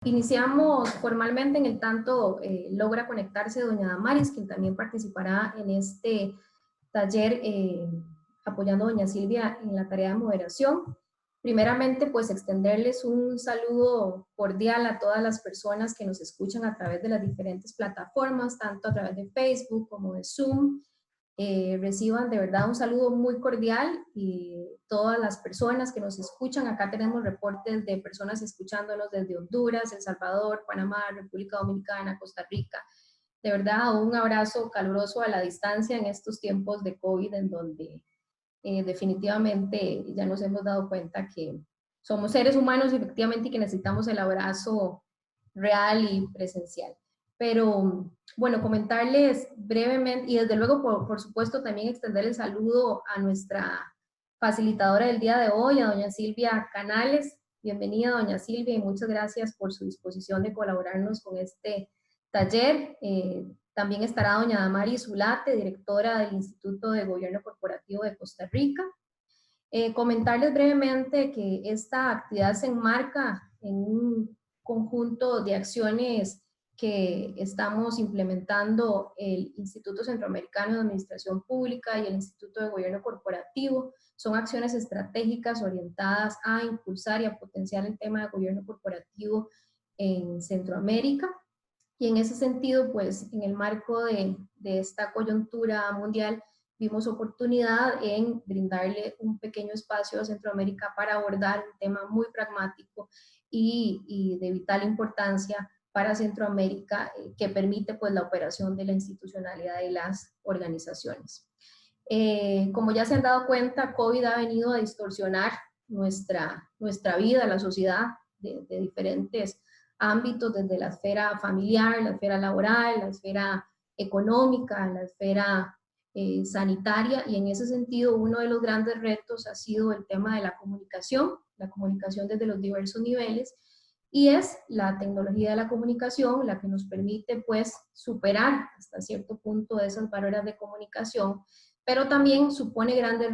Iniciamos formalmente en el tanto logra conectarse doña Damaris, quien también participará en este taller apoyando a doña Silvia en la tarea de moderación. Primeramente, pues extenderles un saludo cordial a todas las personas que nos escuchan a través de las diferentes plataformas, tanto a través de Facebook como de Zoom. Reciban de verdad un saludo muy cordial y todas las personas que nos escuchan. Acá tenemos reportes de personas escuchándonos desde Honduras, El Salvador, Panamá, República Dominicana, Costa Rica. De verdad, un abrazo caluroso a la distancia en estos tiempos de COVID, en donde definitivamente ya nos hemos dado cuenta que somos seres humanos efectivamente y que necesitamos el abrazo real y presencial. Pero bueno, comentarles brevemente y desde luego por supuesto también extender el saludo a nuestra facilitadora del día de hoy, a doña Silvia Canales. Bienvenida doña Silvia y muchas gracias por su disposición de colaborarnos con este taller. También estará doña Damaris Zulate, directora del Instituto de Gobierno Corporativo de Costa Rica. Comentarles brevemente que esta actividad se enmarca en un conjunto de acciones que estamos implementando el Instituto Centroamericano de Administración Pública y el Instituto de Gobierno Corporativo. Son acciones estratégicas orientadas a impulsar y a potenciar el tema de gobierno corporativo en Centroamérica. Y en ese sentido, pues en el marco de esta coyuntura mundial, vimos oportunidad en brindarle un pequeño espacio a Centroamérica para abordar un tema muy pragmático y de vital importancia para Centroamérica, que permite pues la operación de la institucionalidad de las organizaciones. Como ya se han dado cuenta, COVID ha venido a distorsionar nuestra vida, la sociedad, de diferentes ámbitos, desde la esfera familiar, la esfera laboral, la esfera económica, la esfera sanitaria, y en ese sentido uno de los grandes retos ha sido el tema de la comunicación desde los diversos niveles, y es la tecnología de la comunicación la que nos permite pues superar hasta cierto punto esas barreras de comunicación, pero también supone grandes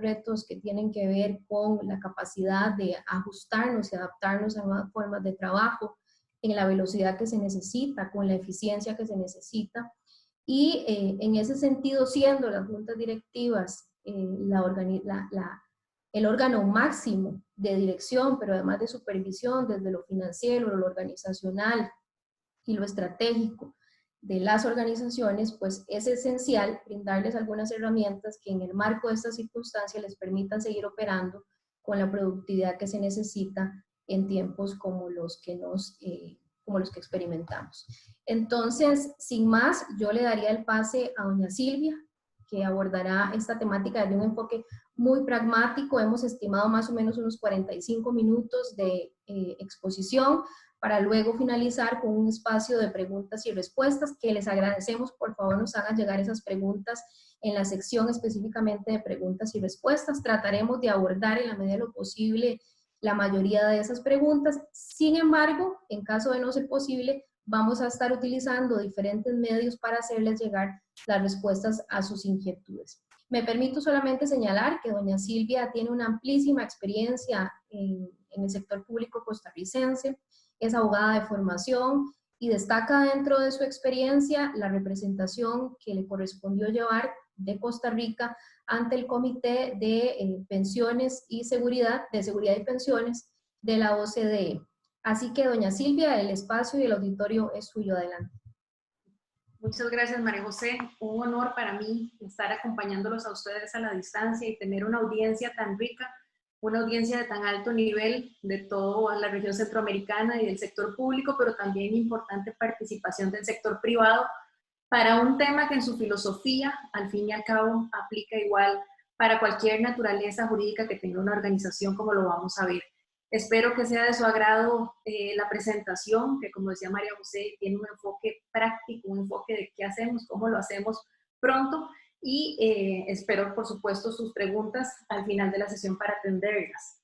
retos que tienen que ver con la capacidad de ajustarnos y adaptarnos a nuevas formas de trabajo, en la velocidad que se necesita, con la eficiencia que se necesita. Y en ese sentido, siendo las juntas directivas el órgano máximo de dirección, pero además de supervisión desde lo financiero, lo organizacional y lo estratégico de las organizaciones, pues es esencial brindarles algunas herramientas que en el marco de estas circunstancias les permitan seguir operando con la productividad que se necesita en tiempos como los que experimentamos. Entonces, sin más, yo le daría el pase a doña Silvia, que abordará esta temática desde un enfoque muy pragmático. Hemos estimado más o menos unos 45 minutos de exposición, para luego finalizar con un espacio de preguntas y respuestas, que les agradecemos, por favor nos hagan llegar esas preguntas en la sección específicamente de preguntas y respuestas. Trataremos de abordar en la medida de lo posible la mayoría de esas preguntas. Sin embargo, en caso de no ser posible, vamos a estar utilizando diferentes medios para hacerles llegar las respuestas a sus inquietudes. Me permito solamente señalar que doña Silvia tiene una amplísima experiencia en el sector público costarricense, es abogada de formación y destaca dentro de su experiencia la representación que le correspondió llevar de Costa Rica ante el Comité de Pensiones y Seguridad y Pensiones de la OCDE. Así que, doña Silvia, el espacio y el auditorio es suyo. Adelante. Muchas gracias, María José. Un honor para mí estar acompañándolos a ustedes a la distancia y tener una audiencia tan rica, una audiencia de tan alto nivel de toda la región centroamericana y del sector público, pero también importante participación del sector privado para un tema que en su filosofía, al fin y al cabo, aplica igual para cualquier naturaleza jurídica que tenga una organización, como lo vamos a ver. Espero que sea de su agrado la presentación, que como decía María José, tiene un enfoque práctico, un enfoque de qué hacemos, cómo lo hacemos pronto, y espero, por supuesto, sus preguntas al final de la sesión para atenderlas.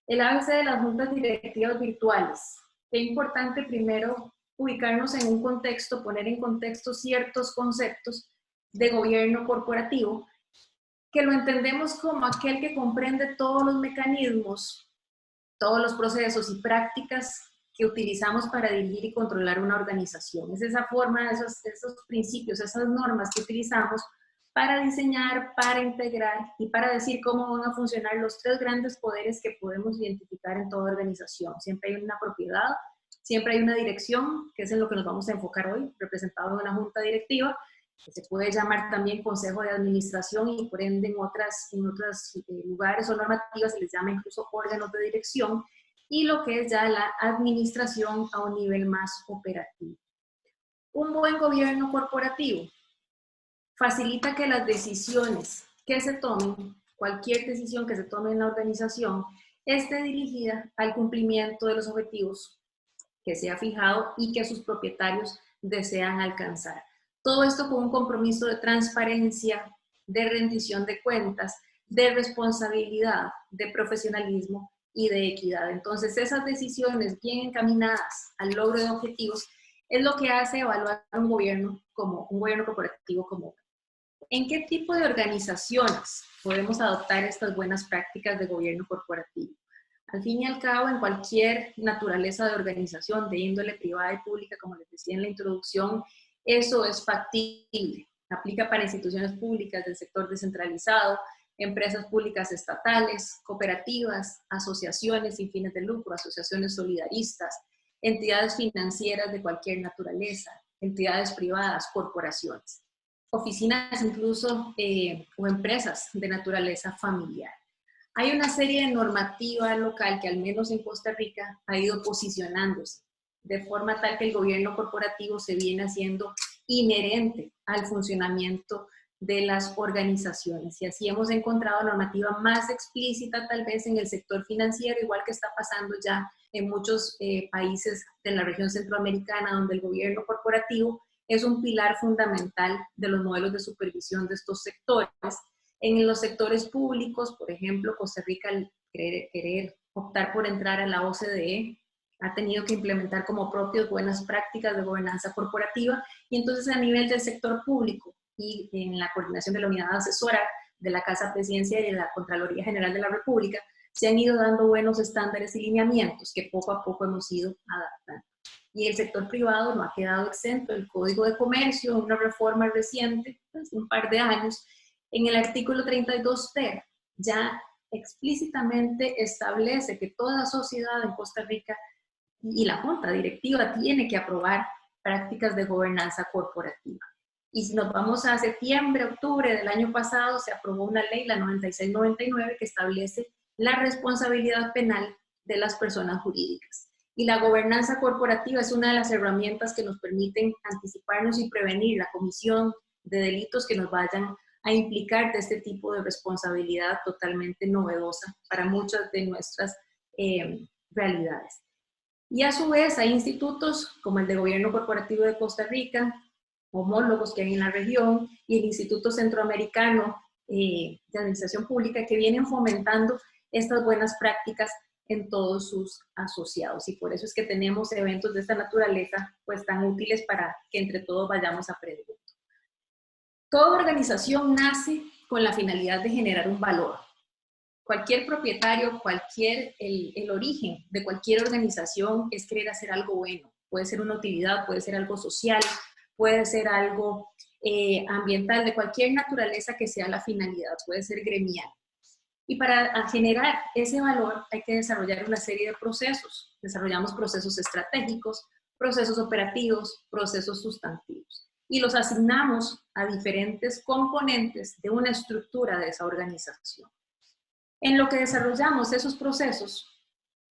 El ABC de las juntas directivas virtuales. Qué importante primero ubicarnos en un contexto, poner en contexto ciertos conceptos de gobierno corporativo, que lo entendemos como aquel que comprende todos los mecanismos, todos los procesos y prácticas que utilizamos para dirigir y controlar una organización. Es esa forma, esos principios, esas normas que utilizamos para diseñar, para integrar y para decir cómo van a funcionar los tres grandes poderes que podemos identificar en toda organización. Siempre hay una propiedad, siempre hay una dirección, que es en lo que nos vamos a enfocar hoy, representado en una junta directiva, que se puede llamar también consejo de administración y por ende en otros lugares o normativas se les llama incluso órganos de dirección, y lo que es ya la administración a un nivel más operativo. Un buen gobierno corporativo facilita que las decisiones que se tomen, cualquier decisión que se tome en la organización, esté dirigida al cumplimiento de los objetivos que se ha fijado y que sus propietarios desean alcanzar. Todo esto con un compromiso de transparencia, de rendición de cuentas, de responsabilidad, de profesionalismo y de equidad. Entonces, esas decisiones bien encaminadas al logro de objetivos es lo que hace evaluar un gobierno corporativo como. ¿En qué tipo de organizaciones podemos adoptar estas buenas prácticas de gobierno corporativo? Al fin y al cabo, en cualquier naturaleza de organización, de índole privada y pública, como les decía en la introducción, eso es factible. Aplica para instituciones públicas del sector descentralizado, empresas públicas estatales, cooperativas, asociaciones sin fines de lucro, asociaciones solidaristas, entidades financieras de cualquier naturaleza, entidades privadas, corporaciones, oficinas incluso o empresas de naturaleza familiar. Hay una serie de normativa local que al menos en Costa Rica ha ido posicionándose de forma tal que el gobierno corporativo se viene haciendo inherente al funcionamiento de las organizaciones. Y así hemos encontrado normativa más explícita tal vez en el sector financiero, igual que está pasando ya en muchos países de la región centroamericana, donde el gobierno corporativo es un pilar fundamental de los modelos de supervisión de estos sectores. En los sectores públicos, por ejemplo, Costa Rica, al querer optar por entrar a la OCDE, ha tenido que implementar como propios buenas prácticas de gobernanza corporativa, y entonces a nivel del sector público y en la coordinación de la unidad asesora de la Casa Presidencial y de la Contraloría General de la República, se han ido dando buenos estándares y lineamientos que poco a poco hemos ido adaptando. Y el sector privado no ha quedado exento. El Código de Comercio, una reforma reciente, pues, un par de años, en el artículo 32 ter, ya explícitamente establece que toda sociedad en Costa Rica y la junta directiva tiene que aprobar prácticas de gobernanza corporativa. Y si nos vamos a septiembre, octubre del año pasado, se aprobó una ley, la 9699, que establece la responsabilidad penal de las personas jurídicas. Y la gobernanza corporativa es una de las herramientas que nos permiten anticiparnos y prevenir la comisión de delitos que nos vayan a implicar de este tipo de responsabilidad totalmente novedosa para muchas de nuestras realidades. Y a su vez hay institutos como el de Gobierno Corporativo de Costa Rica, homólogos que hay en la región, y el Instituto Centroamericano de Administración Pública, que vienen fomentando estas buenas prácticas en todos sus asociados. Y por eso es que tenemos eventos de esta naturaleza pues tan útiles para que entre todos vayamos aprendiendo. Toda organización nace con la finalidad de generar un valor. Cualquier propietario, el origen de cualquier organización es querer hacer algo bueno. Puede ser una utilidad, puede ser algo social, puede ser algo ambiental, de cualquier naturaleza que sea la finalidad, puede ser gremial. Y para generar ese valor hay que desarrollar una serie de procesos. Desarrollamos procesos estratégicos, procesos operativos, procesos sustantivos. Y los asignamos a diferentes componentes de una estructura de esa organización. En lo que desarrollamos esos procesos,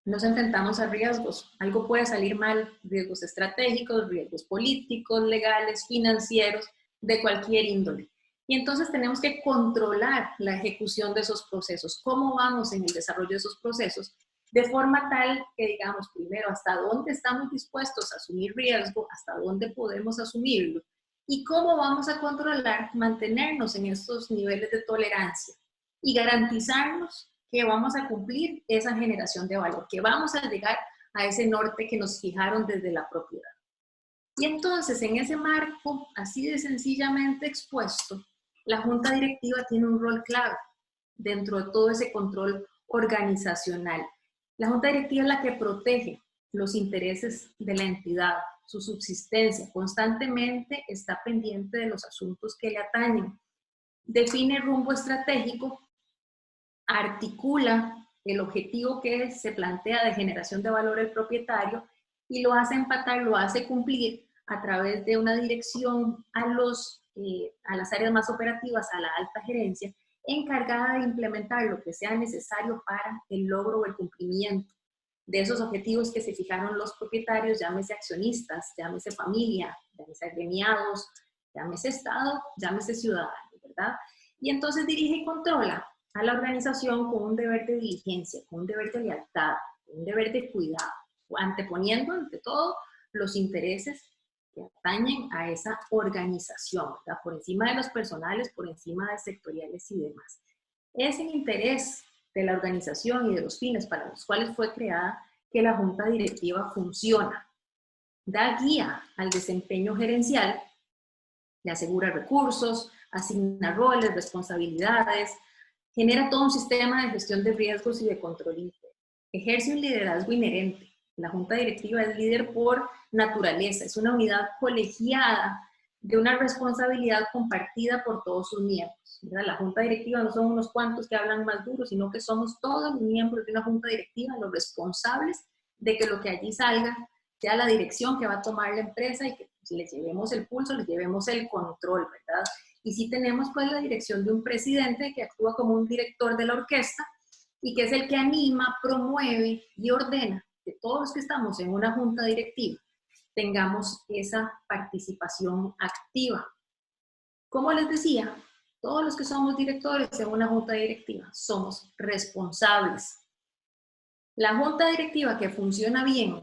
nos enfrentamos a riesgos. Algo puede salir mal, riesgos estratégicos, riesgos políticos, legales, financieros, de cualquier índole. Y entonces tenemos que controlar la ejecución de esos procesos. ¿Cómo vamos en el desarrollo de esos procesos? De forma tal que digamos primero hasta dónde estamos dispuestos a asumir riesgo, hasta dónde podemos asumirlo, y cómo vamos a controlar, mantenernos en estos niveles de tolerancia y garantizarnos que vamos a cumplir esa generación de valor, que vamos a llegar a ese norte que nos fijaron desde la propiedad. Y entonces, en ese marco, así de sencillamente expuesto, la Junta Directiva tiene un rol clave dentro de todo ese control organizacional. La Junta Directiva es la que protege los intereses de la entidad, su subsistencia, constantemente está pendiente de los asuntos que le atañen, define rumbo estratégico, articula el objetivo que se plantea de generación de valor el propietario y lo hace empatar, lo hace cumplir a través de una dirección a las áreas más operativas, a la alta gerencia, encargada de implementar lo que sea necesario para el logro o el cumplimiento de esos objetivos que se fijaron los propietarios, llámese accionistas, llámese familia, llámese agremiados, llámese Estado, llámese ciudadanos, ¿verdad? Y entonces dirige y controla a la organización con un deber de diligencia, con un deber de lealtad, con un deber de cuidado, anteponiendo ante todo los intereses que atañen a esa organización, ¿verdad? Por encima de los personales, por encima de sectoriales y demás. Es el interés de la organización y de los fines para los cuales fue creada que la junta directiva funciona. Da guía al desempeño gerencial, le asegura recursos, asigna roles, responsabilidades, genera todo un sistema de gestión de riesgos y de control interno. Ejerce un liderazgo inherente. La junta directiva es líder por naturaleza, es una unidad colegiada de una responsabilidad compartida por todos sus miembros, ¿verdad? La junta directiva no son unos cuantos que hablan más duro, sino que somos todos los miembros de una junta directiva los responsables de que lo que allí salga sea la dirección que va a tomar la empresa y que le llevemos el pulso, le llevemos el control, ¿verdad? Y sí tenemos pues la dirección de un presidente que actúa como un director de la orquesta y que es el que anima, promueve y ordena que todos los que estamos en una junta directiva tengamos esa participación activa. Como les decía, todos los que somos directores en una junta directiva somos responsables. La junta directiva que funciona bien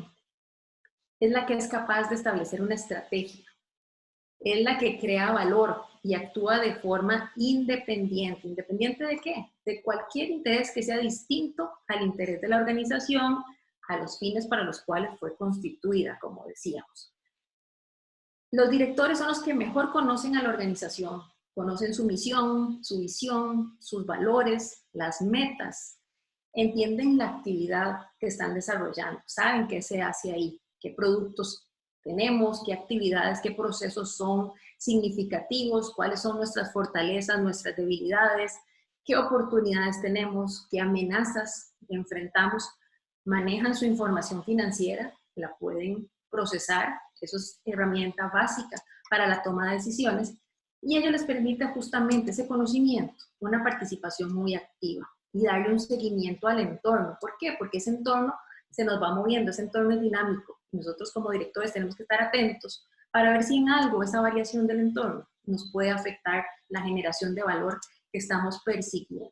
es la que es capaz de establecer una estrategia, es la que crea valor y actúa de forma independiente. ¿Independiente de qué? De cualquier interés que sea distinto al interés de la organización, a los fines para los cuales fue constituida, como decíamos. Los directores son los que mejor conocen a la organización, conocen su misión, su visión, sus valores, las metas, entienden la actividad que están desarrollando, saben qué se hace ahí, qué productos tenemos, qué actividades, qué procesos son significativos, cuáles son nuestras fortalezas, nuestras debilidades, qué oportunidades tenemos, qué amenazas enfrentamos, manejan su información financiera, la pueden procesar, eso es herramienta básica para la toma de decisiones, y ello les permite justamente ese conocimiento, una participación muy activa y darle un seguimiento al entorno. ¿Por qué? Porque ese entorno se nos va moviendo, ese entorno es dinámico. Nosotros como directores tenemos que estar atentos para ver si en algo esa variación del entorno nos puede afectar la generación de valor que estamos persiguiendo.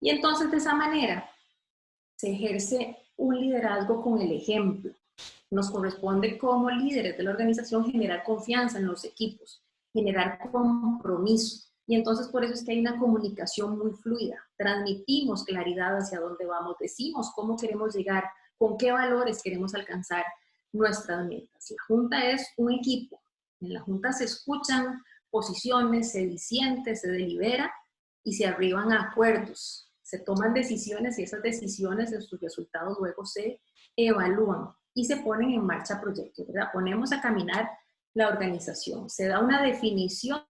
Y entonces de esa manera se ejerce un liderazgo con el ejemplo. Nos corresponde como líderes de la organización generar confianza en los equipos, generar compromiso. Y entonces por eso es que hay una comunicación muy fluida. Transmitimos claridad hacia dónde vamos, decimos cómo queremos llegar, con qué valores queremos alcanzar nuestras metas. La junta es un equipo. En la junta se escuchan posiciones, se disiente, se delibera y se arriban a acuerdos. Se toman decisiones y esas decisiones en sus resultados luego se evalúan y se ponen en marcha proyectos, ¿verdad? Ponemos a caminar la organización. Se da una definición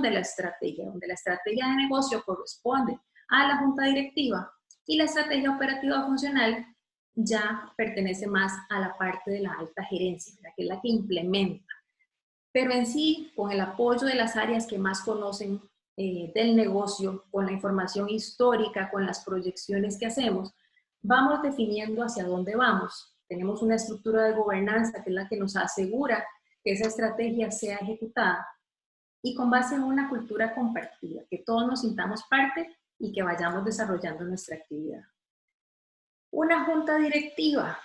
de la estrategia, donde la estrategia de negocio corresponde a la junta directiva y la estrategia operativa funcional ya pertenece más a la parte de la alta gerencia, ¿verdad? Que es la que implementa. Pero en sí, con el apoyo de las áreas que más conocen del negocio, con la información histórica, con las proyecciones que hacemos, vamos definiendo hacia dónde vamos. Tenemos una estructura de gobernanza que es la que nos asegura que esa estrategia sea ejecutada y con base en una cultura compartida, que todos nos sintamos parte y que vayamos desarrollando nuestra actividad. Una junta directiva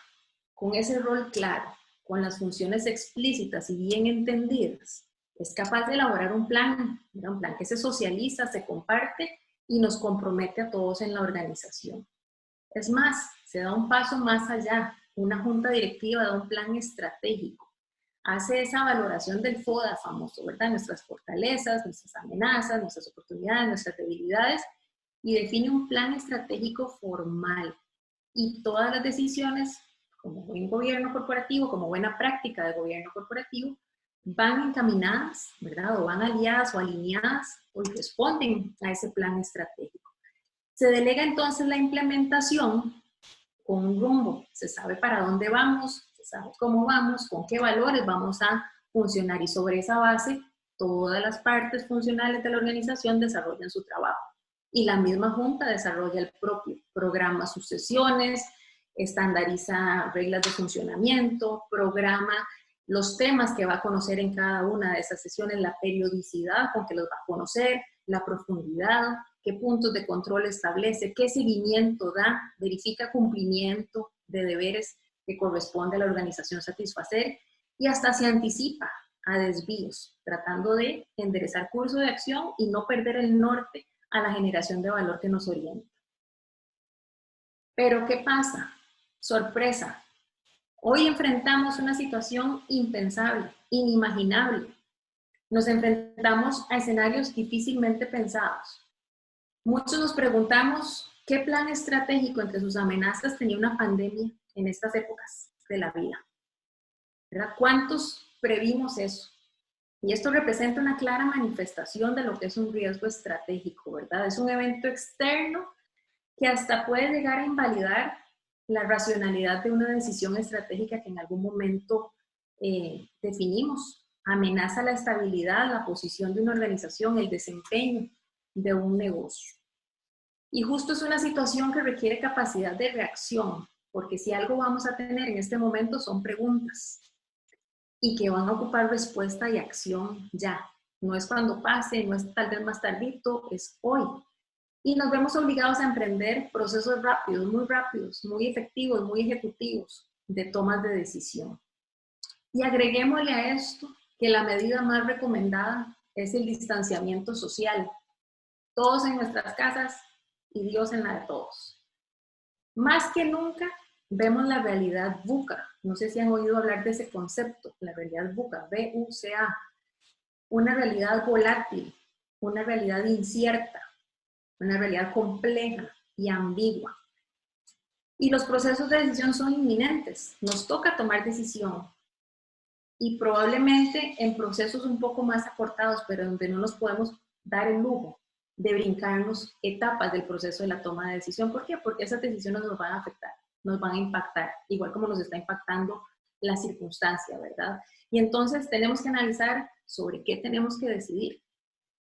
con ese rol claro, con las funciones explícitas y bien entendidas, es capaz de elaborar un plan que se socializa, se comparte y nos compromete a todos en la organización. Es más, se da un paso más allá. Una junta directiva da un plan estratégico. Hace esa valoración del FODA famoso, ¿verdad? Nuestras fortalezas, nuestras amenazas, nuestras oportunidades, nuestras debilidades y define un plan estratégico formal. Y todas las decisiones como buen gobierno corporativo, como buena práctica de gobierno corporativo, van encaminadas, ¿verdad? O van aliadas o alineadas o responden a ese plan estratégico. Se delega entonces la implementación con un rumbo. Se sabe para dónde vamos, se sabe cómo vamos, con qué valores vamos a funcionar y sobre esa base todas las partes funcionales de la organización desarrollan su trabajo. Y la misma junta desarrolla el propio programa sus sesiones, estandariza reglas de funcionamiento, programa los temas que va a conocer en cada una de esas sesiones, la periodicidad con que los va a conocer, la profundidad, qué puntos de control establece, qué seguimiento da, verifica cumplimiento de deberes que corresponde a la organización satisfacer y hasta se anticipa a desvíos, tratando de enderezar curso de acción y no perder el norte a la generación de valor que nos orienta. Pero ¿qué pasa? Sorpresa. Hoy enfrentamos una situación impensable, inimaginable. Nos enfrentamos a escenarios difícilmente pensados. Muchos nos preguntamos qué plan estratégico entre sus amenazas tenía una pandemia en estas épocas de la vida, ¿verdad? ¿Cuántos previmos eso? Y esto representa una clara manifestación de lo que es un riesgo estratégico, ¿verdad? Es un evento externo que hasta puede llegar a invalidar la racionalidad de una decisión estratégica que en algún momento definimos. Amenaza la estabilidad, la posición de una organización, el desempeño de un negocio. Y justo es una situación que requiere capacidad de reacción, porque si algo vamos a tener en este momento son preguntas y que van a ocupar respuesta y acción ya. No es cuando pase, no es tal vez más tardito, es hoy. Y nos vemos obligados a emprender procesos rápidos, muy efectivos, muy ejecutivos de tomas de decisión. Y agreguémosle a esto que la medida más recomendada es el distanciamiento social. Todos en nuestras casas y Dios en la de todos. Más que nunca vemos la realidad VUCA. No sé si han oído hablar de ese concepto, la realidad VUCA, V-U-C-A. Una realidad volátil, una realidad incierta, una realidad compleja y ambigua. Y los procesos de decisión son inminentes. Nos toca tomar decisión. Y probablemente en procesos un poco más acortados, pero donde no nos podemos dar el lujo de brincarnos etapas del proceso de la toma de decisión. ¿Por qué? Porque esas decisiones nos van a afectar, nos van a impactar, igual como nos está impactando la circunstancia, ¿verdad? Y entonces tenemos que analizar sobre qué tenemos que decidir,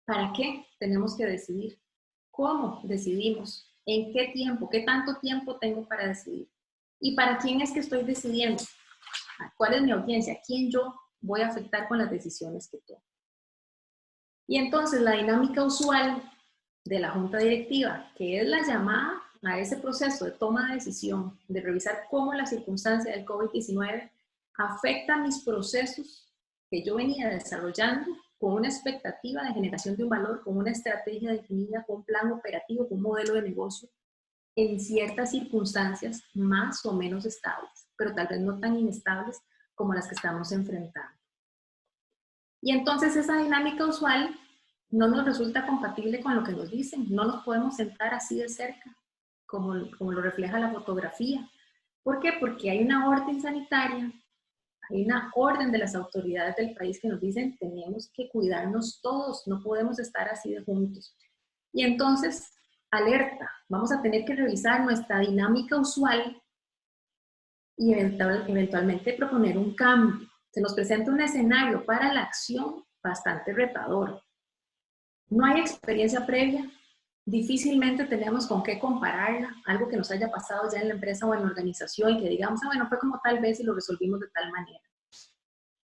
para qué tenemos que decidir, cómo decidimos, en qué tiempo, qué tanto tiempo tengo para decidir y para quién es que estoy decidiendo, cuál es mi audiencia, quién yo voy a afectar con las decisiones que tomo. Y entonces la dinámica usual de la junta directiva, que es la llamada a ese proceso de toma de decisión, de revisar cómo la circunstancia del COVID-19 afecta mis procesos que yo venía desarrollando con una expectativa de generación de un valor, con una estrategia definida, con un plan operativo, con un modelo de negocio, en ciertas circunstancias más o menos estables, pero tal vez no tan inestables como las que estamos enfrentando. Y entonces esa dinámica usual no nos resulta compatible con lo que nos dicen. No nos podemos sentar así de cerca, como lo refleja la fotografía. ¿Por qué? Porque hay una orden sanitaria, hay una orden de las autoridades del país que nos dicen tenemos que cuidarnos todos, no podemos estar así de juntos. Y entonces, alerta, vamos a tener que revisar nuestra dinámica usual y eventualmente proponer un cambio. Se nos presenta un escenario para la acción bastante retador. No hay experiencia previa, difícilmente tenemos con qué compararla, algo que nos haya pasado ya en la empresa o en la organización y que digamos, bueno, fue como tal vez y lo resolvimos de tal manera.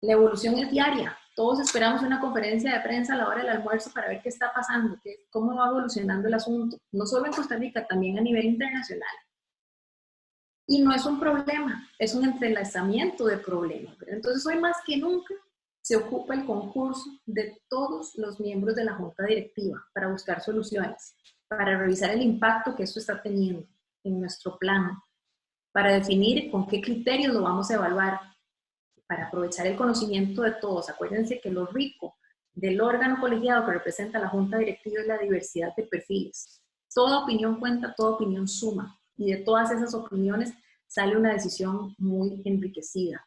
La evolución es diaria. Todos esperamos una conferencia de prensa a la hora del almuerzo para ver qué está pasando, cómo va evolucionando el asunto, no solo en Costa Rica, también a nivel internacional. Y no es un problema, es un entrelazamiento de problemas. Entonces, hoy más que nunca se ocupa el concurso de todos los miembros de la junta directiva para buscar soluciones, para revisar el impacto que esto está teniendo en nuestro plan, para definir con qué criterios lo vamos a evaluar, para aprovechar el conocimiento de todos. Acuérdense que lo rico del órgano colegiado que representa la junta directiva es la diversidad de perfiles. Toda opinión cuenta, toda opinión suma. Y de todas esas opiniones sale una decisión muy enriquecida.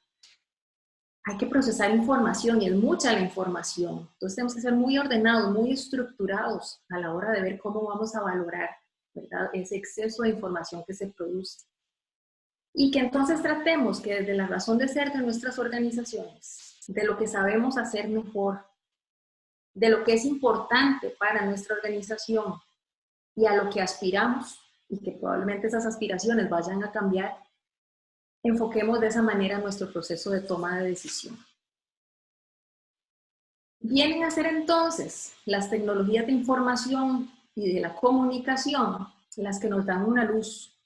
Hay que procesar información y es mucha la información. Entonces tenemos que ser muy ordenados, muy estructurados a la hora de ver cómo vamos a valorar, ¿verdad?, ese exceso de información que se produce. Y que entonces tratemos que desde la razón de ser de nuestras organizaciones, de lo que sabemos hacer mejor, de lo que es importante para nuestra organización y a lo que aspiramos, y que probablemente esas aspiraciones vayan a cambiar, enfoquemos de esa manera nuestro proceso de toma de decisión. Vienen a ser entonces las tecnologías de información y de la comunicación las que nos dan una luz.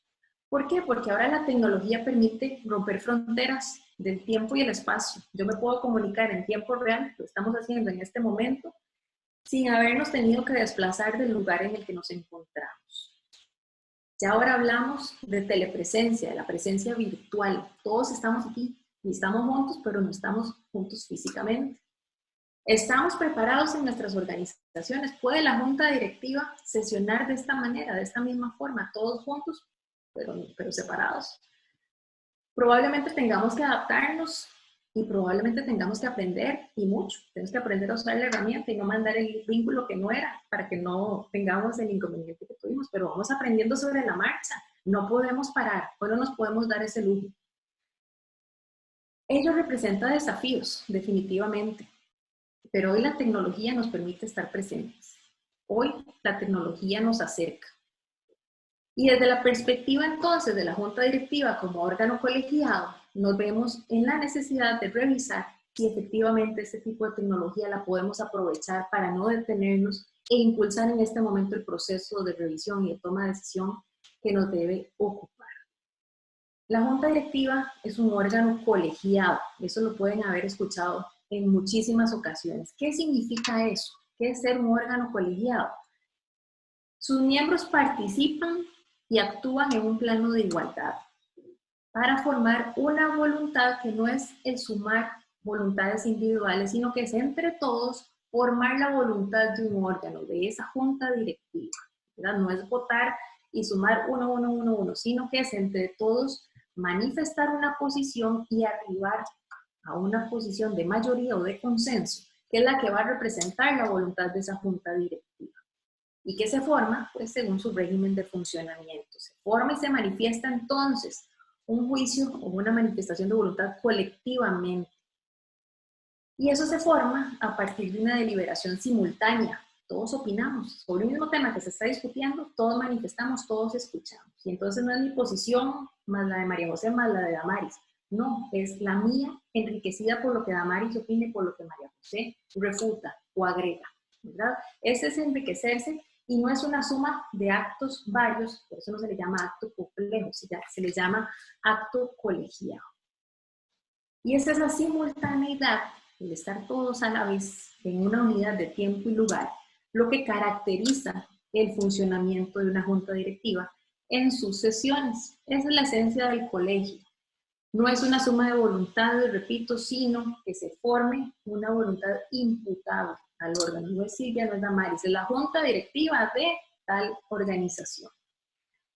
¿Por qué? Porque ahora la tecnología permite romper fronteras del tiempo y el espacio. Yo me puedo comunicar en tiempo real, lo estamos haciendo en este momento, sin habernos tenido que desplazar del lugar en el que nos encontramos. Ya ahora hablamos de telepresencia, de la presencia virtual. Todos estamos aquí y estamos juntos, pero no estamos juntos físicamente. ¿Estamos preparados en nuestras organizaciones? ¿Puede la junta directiva sesionar de esta manera, de esta misma forma, todos juntos, pero separados? Probablemente tengamos que adaptarnos y probablemente tengamos que aprender, y mucho. Tenemos que aprender a usar la herramienta y no mandar el vínculo que no era, para que no tengamos el inconveniente que tuvimos, pero vamos aprendiendo sobre la marcha. No podemos parar, no nos podemos dar ese lujo. Ello representa desafíos, definitivamente, pero hoy la tecnología nos permite estar presentes. Hoy la tecnología nos acerca. Y desde la perspectiva entonces de la Junta Directiva como órgano colegiado, nos vemos en la necesidad de revisar si efectivamente este tipo de tecnología la podemos aprovechar para no detenernos e impulsar en este momento el proceso de revisión y de toma de decisión que nos debe ocupar. La Junta Directiva es un órgano colegiado, eso lo pueden haber escuchado en muchísimas ocasiones. ¿Qué significa eso? ¿Qué es ser un órgano colegiado? Sus miembros participan y actúan en un plano de igualdad para formar una voluntad que no es el sumar voluntades individuales, sino que es entre todos formar la voluntad de un órgano, de esa junta directiva, ¿verdad? No es votar y sumar uno, sino que es entre todos manifestar una posición y arribar a una posición de mayoría o de consenso, que es la que va a representar la voluntad de esa junta directiva. ¿Y qué se forma? Pues según su régimen de funcionamiento. Se forma y se manifiesta entonces un juicio o una manifestación de voluntad colectivamente. Y eso se forma a partir de una deliberación simultánea. Todos opinamos sobre el mismo tema que se está discutiendo, todos manifestamos, todos escuchamos. Y entonces no es mi posición más la de María José más la de Damaris. No, es la mía enriquecida por lo que Damaris opine, por lo que María José refuta o agrega, ¿verdad? Ese es enriquecerse. Y no es una suma de actos varios, por eso no se le llama acto complejo, se le llama acto colegiado. Y es esa simultaneidad, el estar todos a la vez en una unidad de tiempo y lugar, lo que caracteriza el funcionamiento de una junta directiva en sus sesiones. Esa es la esencia del colegio. No es una suma de voluntades, repito, sino que se forme una voluntad imputable al órgano. No es Silvia, no es Damaris, es la junta directiva de tal organización.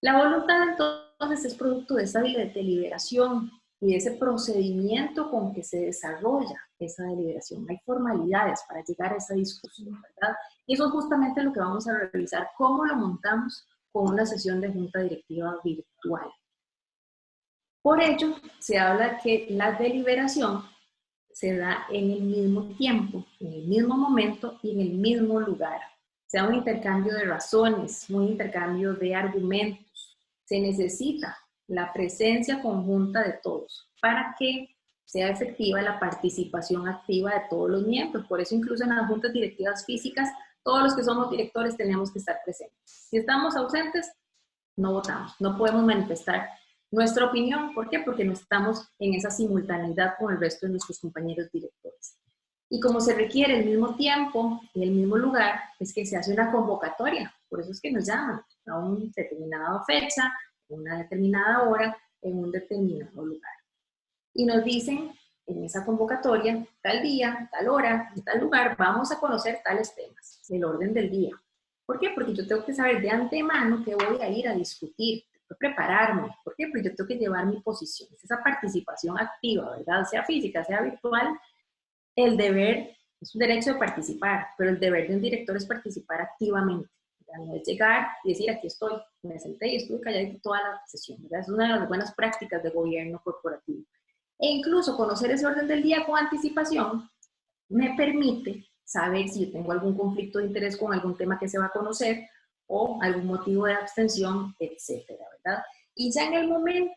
La voluntad entonces es producto de esa deliberación y de ese procedimiento con que se desarrolla esa deliberación. Hay formalidades para llegar a esa discusión, ¿verdad? Y eso es justamente lo que vamos a revisar, cómo lo montamos con una sesión de junta directiva virtual. Por ello, se habla que la deliberación se da en el mismo tiempo, en el mismo momento y en el mismo lugar. Se da un intercambio de razones, un intercambio de argumentos. Se necesita la presencia conjunta de todos para que sea efectiva la participación activa de todos los miembros. Por eso incluso en las juntas directivas físicas, todos los que somos directores tenemos que estar presentes. Si estamos ausentes, no votamos, no podemos manifestar nuestra opinión. ¿Por qué? Porque no estamos en esa simultaneidad con el resto de nuestros compañeros directores. Y como se requiere el mismo tiempo y el mismo lugar, es que se hace una convocatoria. Por eso es que nos llaman a una determinada fecha, una determinada hora, en un determinado lugar. Y nos dicen en esa convocatoria, tal día, tal hora, en tal lugar, vamos a conocer tales temas, el orden del día. ¿Por qué? Porque yo tengo que saber de antemano qué voy a ir a discutir. que prepararme. ¿Por qué? Porque yo tengo que llevar mi posición. Es esa participación activa, ¿verdad? Sea física, sea virtual. El deber es un derecho de participar, pero el deber de un director es participar activamente. ¿Verdad? No es llegar y decir, aquí estoy, me senté y estuve calladito toda la sesión. ¿Verdad? Es una de las buenas prácticas de gobierno corporativo. E incluso conocer ese orden del día con anticipación me permite saber si yo tengo algún conflicto de interés con algún tema que se va a conocer o algún motivo de abstención, etcétera, ¿verdad? Y ya en el momento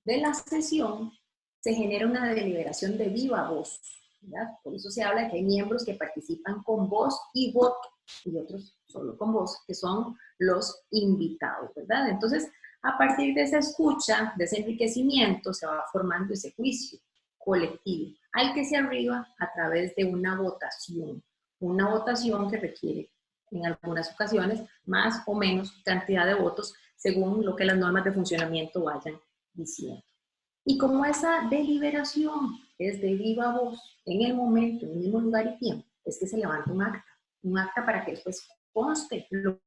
de la sesión se genera una deliberación de viva voz, ¿verdad? Por eso se habla de que hay miembros que participan con voz y voto y otros solo con voz, que son los invitados, ¿verdad? Entonces, a partir de esa escucha, de ese enriquecimiento, se va formando ese juicio colectivo, al que se arriba a través de una votación que requiere en algunas ocasiones más o menos cantidad de votos según lo que las normas de funcionamiento vayan diciendo. Y como esa deliberación es de viva voz en el momento, en el mismo lugar y tiempo, es que se levanta un acta para que después conste lo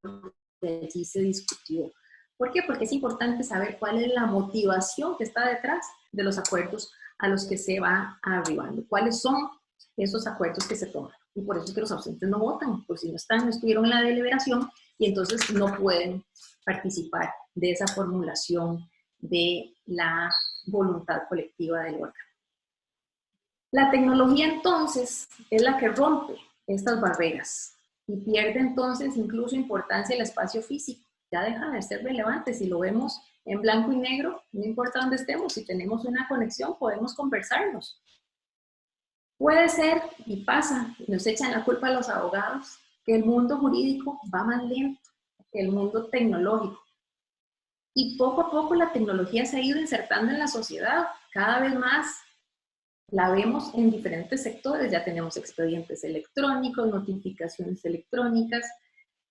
que allí se discutió. ¿Por qué? Porque es importante saber cuál es la motivación que está detrás de los acuerdos a los que se va arribando. ¿Cuáles son esos acuerdos que se toman? Y por eso es que los ausentes no votan, porque si no están, no estuvieron en la deliberación y entonces no pueden participar de esa formulación de la voluntad colectiva del órgano. La tecnología entonces es la que rompe estas barreras y pierde entonces incluso importancia el espacio físico. Ya deja de ser relevante. Si lo vemos en blanco y negro, no importa dónde estemos, si tenemos una conexión podemos conversarnos. Puede ser, y pasa, y nos echan la culpa a los abogados, que el mundo jurídico va más lento que el mundo tecnológico. Y poco a poco la tecnología se ha ido insertando en la sociedad. Cada vez más la vemos en diferentes sectores. Ya tenemos expedientes electrónicos, notificaciones electrónicas,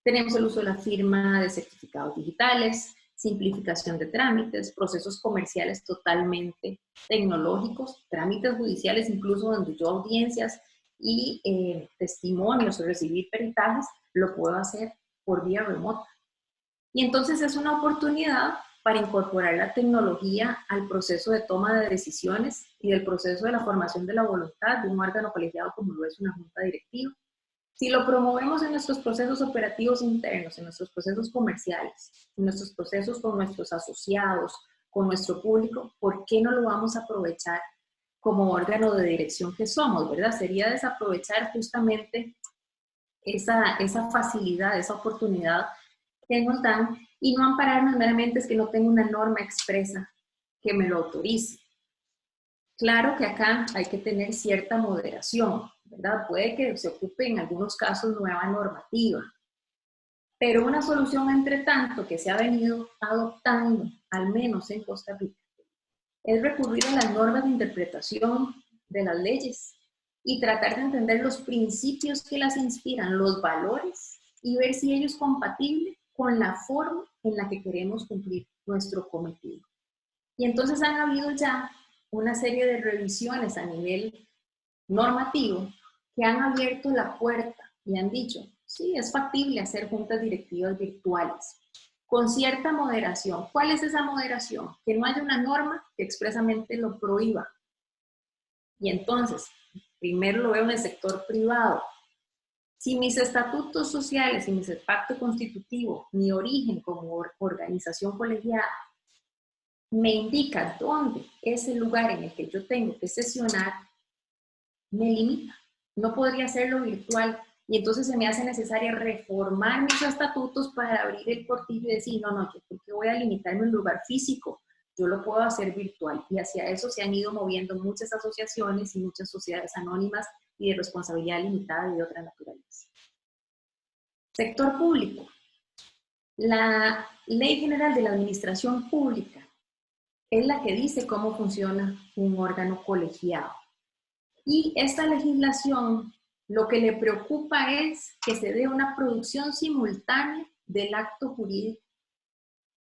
tenemos el uso de la firma de certificados digitales, simplificación de trámites, procesos comerciales totalmente tecnológicos, trámites judiciales incluso donde yo audiencias y testimonios o recibir peritajes lo puedo hacer por vía remota. Y entonces es una oportunidad para incorporar la tecnología al proceso de toma de decisiones y del proceso de la formación de la voluntad de un órgano colegiado como lo es una junta directiva. Si lo promovemos en nuestros procesos operativos internos, en nuestros procesos comerciales, en nuestros procesos con nuestros asociados, con nuestro público, ¿por qué no lo vamos a aprovechar como órgano de dirección que somos, verdad? Sería desaprovechar justamente esa facilidad, esa oportunidad que nos dan y no ampararnos meramente es que no tengo una norma expresa que me lo autorice. Claro que acá hay que tener cierta moderación, ¿verdad? Puede que se ocupe en algunos casos nueva normativa, pero una solución entre tanto que se ha venido adoptando, al menos en Costa Rica, es recurrir a las normas de interpretación de las leyes y tratar de entender los principios que las inspiran, los valores, y ver si ello es compatible con la forma en la que queremos cumplir nuestro cometido. Y entonces han habido ya una serie de revisiones a nivel normativo que han abierto la puerta y han dicho, sí, es factible hacer juntas directivas virtuales con cierta moderación. ¿Cuál es esa moderación? Que no haya una norma que expresamente lo prohíba. Y entonces, primero lo veo en el sector privado. Si mis estatutos sociales, si mi pacto constitutivo, mi origen como organización colegiada, me indica dónde es el lugar en el que yo tengo que sesionar, me limita. No podría hacerlo virtual y entonces se me hace necesaria reformar mis estatutos para abrir el portillo y decir, no, yo porque voy a limitarme en un lugar físico, yo lo puedo hacer virtual. Y hacia eso se han ido moviendo muchas asociaciones y muchas sociedades anónimas y de responsabilidad limitada y de otra naturaleza. Sector público. La Ley General de la Administración Pública es la que dice cómo funciona un órgano colegiado. Y esta legislación lo que le preocupa es que se dé una producción simultánea del acto jurídico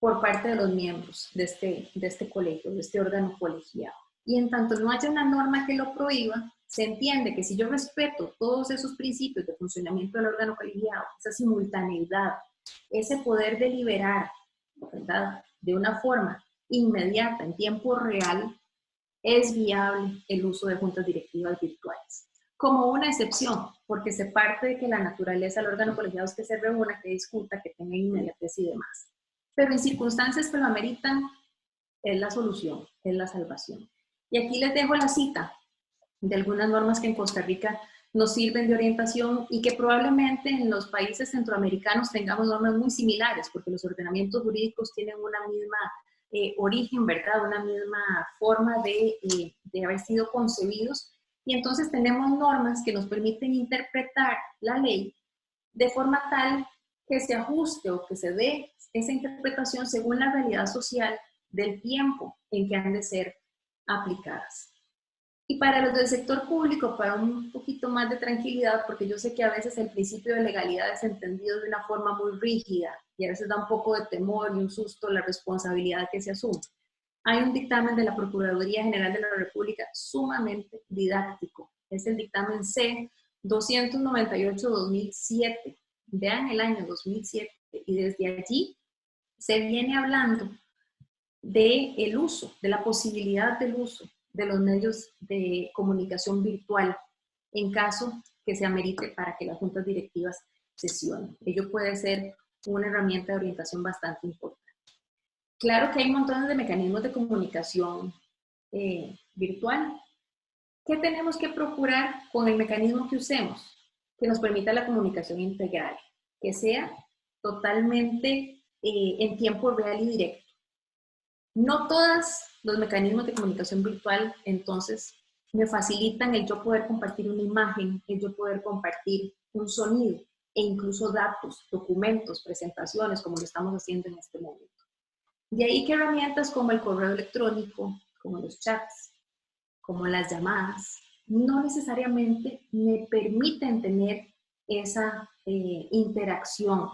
por parte de los miembros de este colegio, de este órgano colegiado. Y en tanto no haya una norma que lo prohíba, se entiende que si yo respeto todos esos principios de funcionamiento del órgano colegiado, esa simultaneidad, ese poder deliberar, ¿verdad?, de una forma inmediata, en tiempo real, es viable el uso de juntas directivas virtuales. Como una excepción, porque se parte de que la naturaleza del órgano colegiado es que se reúna, que discuta, que tenga inmediatez y demás. Pero en circunstancias que lo ameritan, es la solución, es la salvación. Y aquí les dejo la cita de algunas normas que en Costa Rica nos sirven de orientación y que probablemente en los países centroamericanos tengamos normas muy similares, porque los ordenamientos jurídicos tienen una misma origen, ¿verdad? Una misma forma de haber sido concebidos. Y entonces tenemos normas que nos permiten interpretar la ley de forma tal que se ajuste o que se dé esa interpretación según la realidad social del tiempo en que han de ser aplicadas. Y para los del sector público, para un poquito más de tranquilidad, porque yo sé que a veces el principio de legalidad es entendido de una forma muy rígida y a veces da un poco de temor y un susto la responsabilidad que se asume. Hay un dictamen de la Procuraduría General de la República sumamente didáctico. Es el dictamen C-298-2007. Vean el año 2007 y desde allí se viene hablando del uso, de la posibilidad del uso de los medios de comunicación virtual en caso que se amerite para que las juntas directivas sesionen. Ello puede ser una herramienta de orientación bastante importante. Claro que hay montones de mecanismos de comunicación virtual. ¿Qué tenemos que procurar con el mecanismo que usemos? Que nos permita la comunicación integral, que sea totalmente en tiempo real y directo. No todos los mecanismos de comunicación virtual, entonces, me facilitan el yo poder compartir una imagen, el yo poder compartir un sonido e incluso datos, documentos, presentaciones, como lo estamos haciendo en este momento. De ahí que herramientas como el correo electrónico, como los chats, como las llamadas, no necesariamente me permiten tener esa interacción,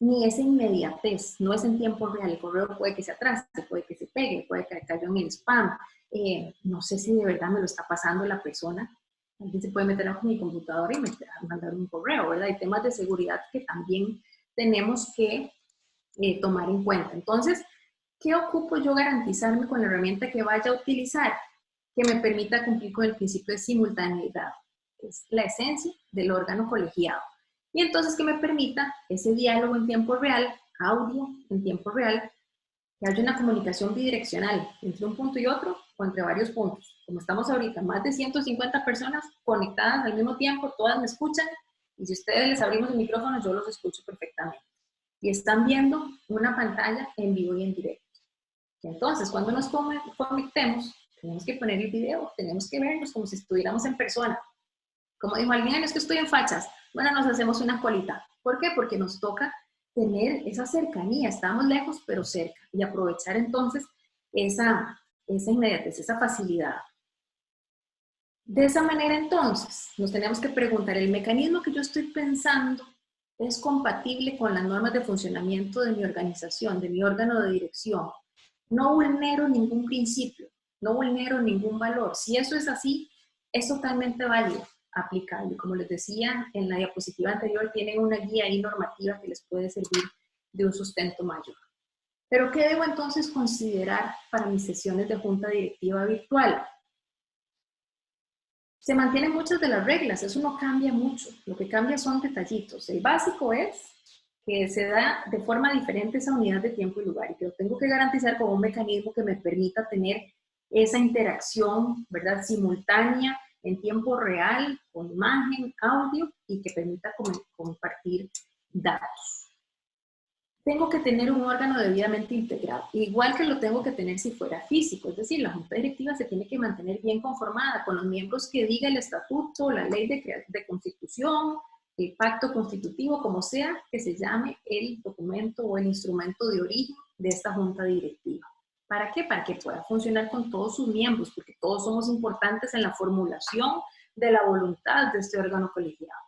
ni esa inmediatez, no es en tiempo real. El correo puede que se atrase, puede que se pegue, puede que caiga en el spam. No sé si de verdad me lo está pasando la persona. Alguien se puede meter a mi computadora y mandar un correo, ¿verdad? Hay temas de seguridad que también tenemos que tomar en cuenta. Entonces, ¿qué ocupo yo garantizarme con la herramienta que vaya a utilizar? Que me permita cumplir con el principio de simultaneidad, que es la esencia del órgano colegiado. Y entonces que me permita ese diálogo en tiempo real, audio en tiempo real, que haya una comunicación bidireccional entre un punto y otro o entre varios puntos. Como estamos ahorita, más de 150 personas conectadas al mismo tiempo, todas me escuchan, y si ustedes les abrimos el micrófono, yo los escucho perfectamente. Y están viendo una pantalla en vivo y en directo. Y entonces, cuando nos conectemos, tenemos que poner el video, tenemos que vernos como si estuviéramos en persona. Como dijo alguien, es que estoy en fachas. Bueno, nos hacemos una colita. ¿Por qué? Porque nos toca tener esa cercanía. Estamos lejos, pero cerca. Y aprovechar entonces esa inmediatez, esa facilidad. De esa manera, entonces, nos tenemos que preguntar, ¿el mecanismo que yo estoy pensando es compatible con las normas de funcionamiento de mi organización, de mi órgano de dirección? No vulnero ningún principio, no vulnero ningún valor. Si eso es así, es totalmente válido, aplicable. Como les decía en la diapositiva anterior, tienen una guía ahí normativa que les puede servir de un sustento mayor. Pero ¿qué debo entonces considerar para mis sesiones de junta directiva virtual? Se mantienen muchas de las reglas, eso no cambia mucho. Lo que cambia son detallitos. El básico es que se da de forma diferente esa unidad de tiempo y lugar y que lo tengo que garantizar como un mecanismo que me permita tener esa interacción, ¿verdad?, simultánea, en tiempo real, con imagen, audio y que permita compartir datos. Tengo que tener un órgano debidamente integrado, igual que lo tengo que tener si fuera físico, es decir, la junta directiva se tiene que mantener bien conformada con los miembros que diga el estatuto, la ley de constitución, el pacto constitutivo, como sea que se llame el documento o el instrumento de origen de esta junta directiva. ¿Para qué? Para que pueda funcionar con todos sus miembros, porque todos somos importantes en la formulación de la voluntad de este órgano colegiado.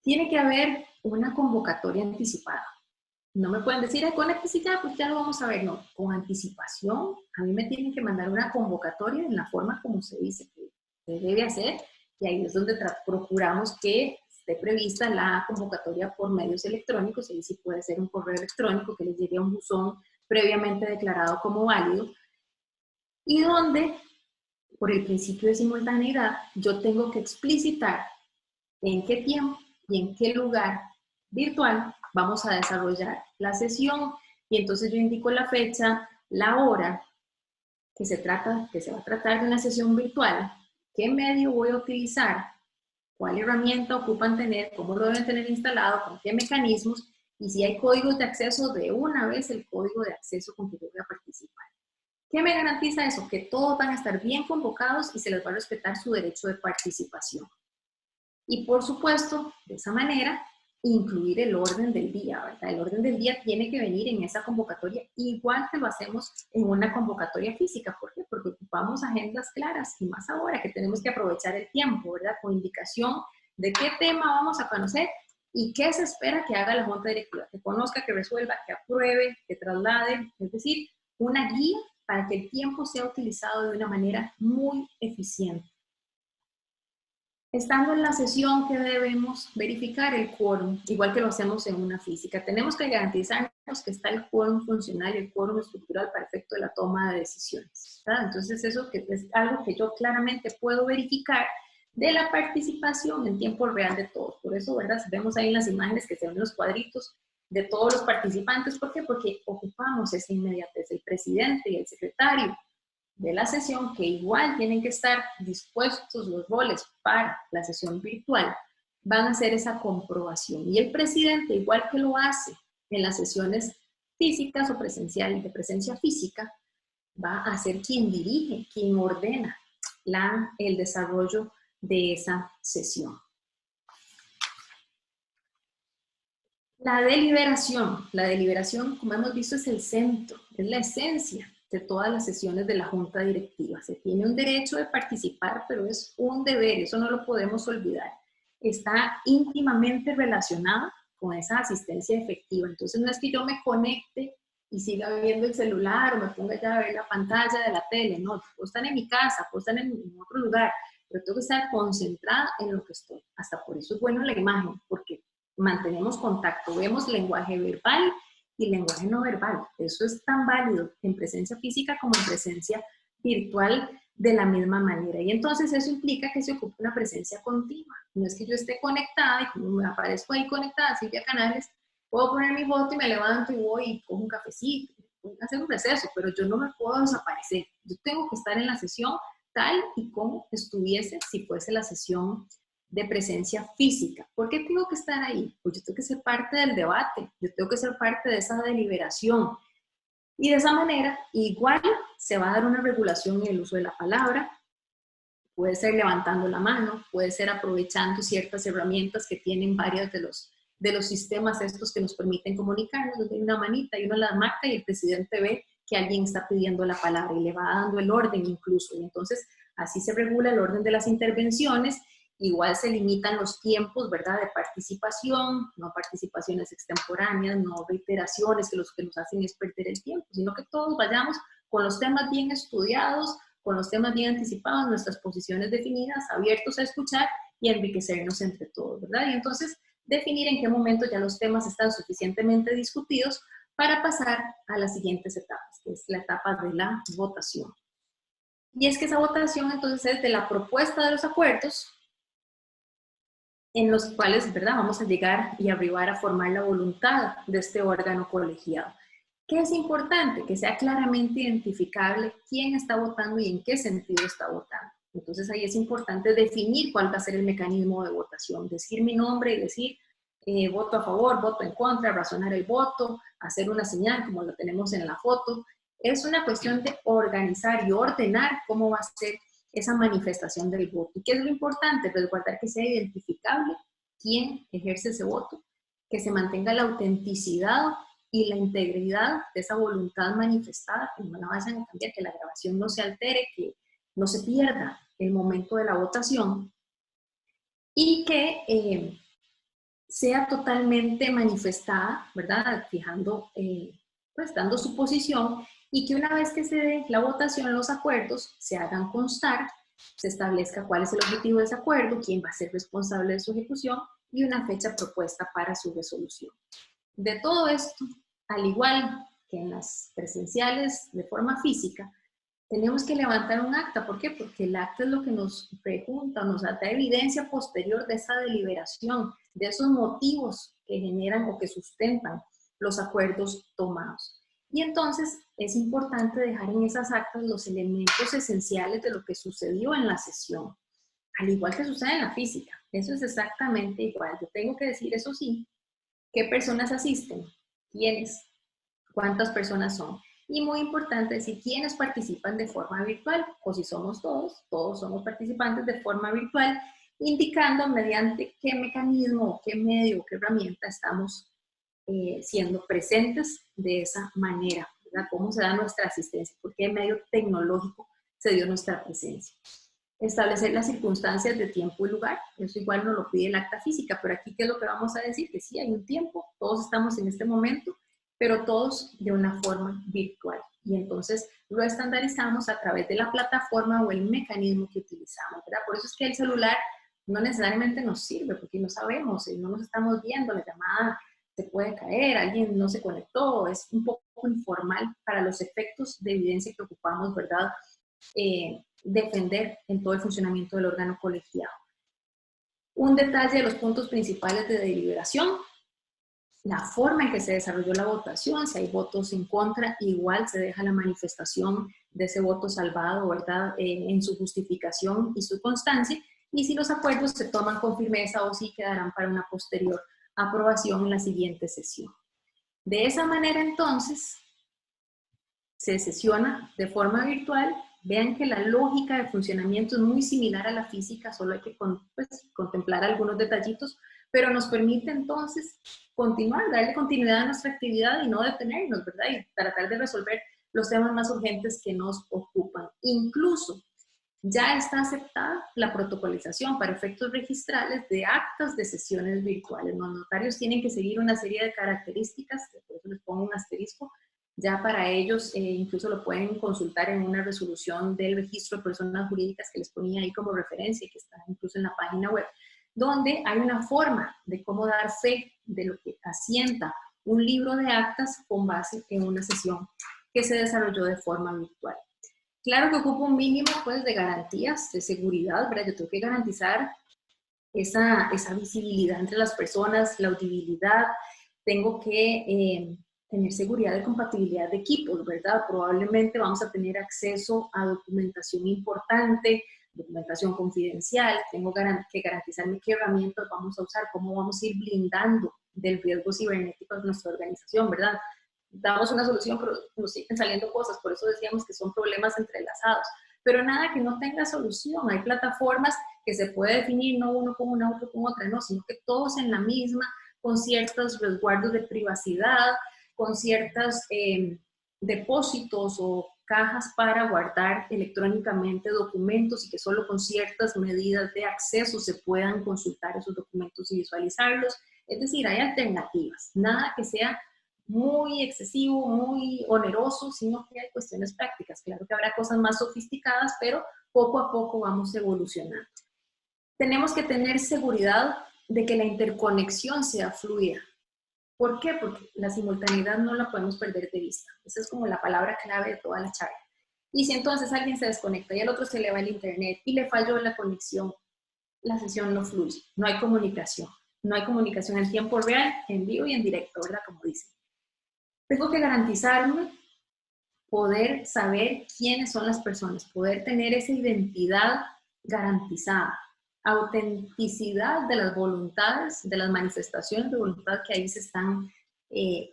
Tiene que haber una convocatoria anticipada. No me pueden decir, conéctese ya, pues ya lo vamos a ver. No, con anticipación, a mí me tienen que mandar una convocatoria en la forma como se dice que se debe hacer, y ahí es donde procuramos que esté prevista la convocatoria por medios electrónicos, y ahí sí puede ser un correo electrónico que les llegue a un buzón previamente declarado como válido, y donde, por el principio de simultaneidad, yo tengo que explicitar en qué tiempo y en qué lugar virtual vamos a desarrollar la sesión, y entonces yo indico la fecha, la hora que se va a tratar de una sesión virtual, qué medio voy a utilizar, cuál herramienta ocupan tener, cómo lo deben tener instalado, con qué mecanismos, y si hay códigos de acceso, de una vez el código de acceso con que yo voy a participar. ¿Qué me garantiza eso? Que todos van a estar bien convocados y se les va a respetar su derecho de participación. Y por supuesto, de esa manera, incluir el orden del día, ¿verdad? El orden del día tiene que venir en esa convocatoria, igual que lo hacemos en una convocatoria física. ¿Por qué? Porque ocupamos agendas claras, y más ahora que tenemos que aprovechar el tiempo, ¿verdad? Con indicación de qué tema vamos a conocer y qué se espera que haga la junta directiva, que conozca, que resuelva, que apruebe, que traslade, es decir, una guía para que el tiempo sea utilizado de una manera muy eficiente. Estando en la sesión, ¿qué debemos? Verificar el quórum, igual que lo hacemos en una física. Tenemos que garantizarnos que está el quórum funcional y el quórum estructural para efecto de la toma de decisiones, ¿verdad? Entonces, eso es algo que yo claramente puedo verificar de la participación en tiempo real de todos. Por eso, ¿verdad? Vemos ahí en las imágenes que se ven los cuadritos de todos los participantes. ¿Por qué? Porque ocupamos esa inmediatez. El presidente y el secretario de la sesión, que igual tienen que estar dispuestos los roles para la sesión virtual, van a hacer esa comprobación. Y el presidente, igual que lo hace en las sesiones físicas o presenciales, de presencia física, va a ser quien dirige, quien ordena el desarrollo de esa sesión. La deliberación, como hemos visto, es el centro, es la esencia de todas las sesiones de la junta directiva. Se tiene un derecho de participar, pero es un deber, eso no lo podemos olvidar. Está íntimamente relacionada con esa asistencia efectiva. Entonces no es que yo me conecte y siga viendo el celular o me ponga ya a ver la pantalla de la tele, no, puedo estar en mi casa, puedo estar en otro lugar, pero tengo que estar concentrada en lo que estoy. Hasta por eso es bueno la imagen, porque mantenemos contacto, vemos lenguaje verbal y lenguaje no verbal. Eso es tan válido en presencia física como en presencia virtual de la misma manera. Y entonces eso implica que se ocupe una presencia continua. No es que yo esté conectada y como me aparezco ahí conectada, Silvia Canales, puedo poner mi foto y me levanto y voy y cojo un cafecito, voy a hacer un receso, pero yo no me puedo desaparecer. Yo tengo que estar en la sesión tal y como estuviese si fuese la sesión de presencia física. ¿Por qué tengo que estar ahí? Pues yo tengo que ser parte del debate, yo tengo que ser parte de esa deliberación. Y de esa manera, igual se va a dar una regulación en el uso de la palabra, puede ser levantando la mano, puede ser aprovechando ciertas herramientas que tienen varios de los sistemas estos que nos permiten comunicarnos, donde hay una manita y uno la marca y el presidente ve que alguien está pidiendo la palabra y le va dando el orden incluso. Y entonces así se regula el orden de las intervenciones. Igual se limitan los tiempos, ¿verdad?, de participación, no participaciones extemporáneas, no reiteraciones que nos hacen es perder el tiempo, sino que todos vayamos con los temas bien estudiados, con los temas bien anticipados, nuestras posiciones definidas, abiertos a escuchar y a enriquecernos entre todos, ¿verdad? Y entonces definir en qué momento ya los temas están suficientemente discutidos para pasar a las siguientes etapas, que es la etapa de la votación. Y es que esa votación entonces es de la propuesta de los acuerdos, en los cuales, ¿verdad?, vamos a llegar y arribar a formar la voluntad de este órgano colegiado. ¿Qué es importante? Que sea claramente identificable quién está votando y en qué sentido está votando. Entonces ahí es importante definir cuál va a ser el mecanismo de votación, decir mi nombre y decir voto a favor, voto en contra, razonar el voto, hacer una señal como lo tenemos en la foto. Es una cuestión de organizar y ordenar cómo va a ser esa manifestación del voto. ¿Y qué es lo importante? Resguardar que sea identificable quién ejerce ese voto, que se mantenga la autenticidad y la integridad de esa voluntad manifestada, que no la vayan a cambiar, que la grabación no se altere, que no se pierda el momento de la votación y que sea totalmente manifestada, ¿verdad?, fijando, pues dando su posición, y que una vez que se dé la votación, los acuerdos se hagan constar, se establezca cuál es el objetivo de ese acuerdo, quién va a ser responsable de su ejecución y una fecha propuesta para su resolución. De todo esto, al igual que en las presenciales de forma física tenemos que levantar un acta. ¿Por qué? Porque el acta es lo que nos pregunta, nos da evidencia posterior de esa deliberación, de esos motivos que generan o que sustentan los acuerdos tomados. Y entonces es importante dejar en esas actas los elementos esenciales de lo que sucedió en la sesión, al igual que sucede en la física. Eso es exactamente igual. Yo tengo que decir, eso sí, qué personas asisten, quiénes, cuántas personas son. Y muy importante decir quiénes participan de forma virtual, o si somos todos somos participantes de forma virtual, indicando mediante qué mecanismo, qué medio, qué herramienta estamos siendo presentes de esa manera, ¿verdad? Cómo se da nuestra asistencia, por qué medio tecnológico se dio nuestra presencia. Establecer las circunstancias de tiempo y lugar, eso igual nos lo pide el acta física, pero aquí ¿qué es lo que vamos a decir? Que sí, hay un tiempo, todos estamos en este momento, pero todos de una forma virtual. Y entonces lo estandarizamos a través de la plataforma o el mecanismo que utilizamos, ¿verdad? Por eso es que el celular no necesariamente nos sirve, porque no sabemos, no nos estamos viendo, la llamada se puede caer, alguien no se conectó, es un poco informal para los efectos de evidencia que ocupamos, ¿verdad? Defender en todo el funcionamiento del órgano colegiado. Un detalle de los puntos principales de deliberación: la forma en que se desarrolló la votación. Si hay votos en contra, igual se deja la manifestación de ese voto salvado, ¿verdad? En su justificación y su constancia, y si los acuerdos se toman con firmeza o si quedarán para una posterior aprobación en la siguiente sesión. De esa manera, entonces, se sesiona de forma virtual. Vean que la lógica de funcionamiento es muy similar a la física, solo hay que contemplar algunos detallitos, pero nos permite entonces continuar, darle continuidad a nuestra actividad y no detenernos, ¿verdad? Y tratar de resolver los temas más urgentes que nos ocupan. Incluso ya está aceptada la protocolización para efectos registrales de actas de sesiones virtuales. Los notarios tienen que seguir una serie de características, por eso les pongo un asterisco. Ya para ellos incluso lo pueden consultar en una resolución del registro de personas jurídicas que les ponía ahí como referencia, que está incluso en la página web, donde hay una forma de cómo dar fe de lo que asienta un libro de actas con base en una sesión que se desarrolló de forma virtual. Claro que ocupa un mínimo pues, de garantías, de seguridad, ¿verdad? Yo tengo que garantizar esa visibilidad entre las personas, la audibilidad, tengo que tener seguridad de compatibilidad de equipos, ¿verdad? Probablemente vamos a tener acceso a documentación importante, documentación confidencial, tengo que garantizarme qué herramientas vamos a usar, cómo vamos a ir blindando del riesgo cibernético de nuestra organización, ¿verdad? Damos una solución, pero nos siguen saliendo cosas, por eso decíamos que son problemas entrelazados, pero nada que no tenga solución. Hay plataformas que se puede definir no uno con una, otro con otra, no, sino que todos en la misma, con ciertos resguardos de privacidad, con ciertos depósitos o cajas para guardar electrónicamente documentos y que solo con ciertas medidas de acceso se puedan consultar esos documentos y visualizarlos. Es decir, hay alternativas, nada que sea muy excesivo, muy oneroso, sino que hay cuestiones prácticas. Claro que habrá cosas más sofisticadas, pero poco a poco vamos evolucionando. Tenemos que tener seguridad de que la interconexión sea fluida. ¿Por qué? Porque la simultaneidad no la podemos perder de vista. Esa es como la palabra clave de toda la charla. Y si entonces alguien se desconecta y al otro se le va el internet y le falló la conexión, la sesión no fluye, no hay comunicación. No hay comunicación en tiempo real, en vivo y en directo, ¿verdad? Como dicen. Tengo que garantizarme poder saber quiénes son las personas, poder tener esa identidad garantizada, autenticidad de las voluntades, de las manifestaciones de voluntad que ahí se están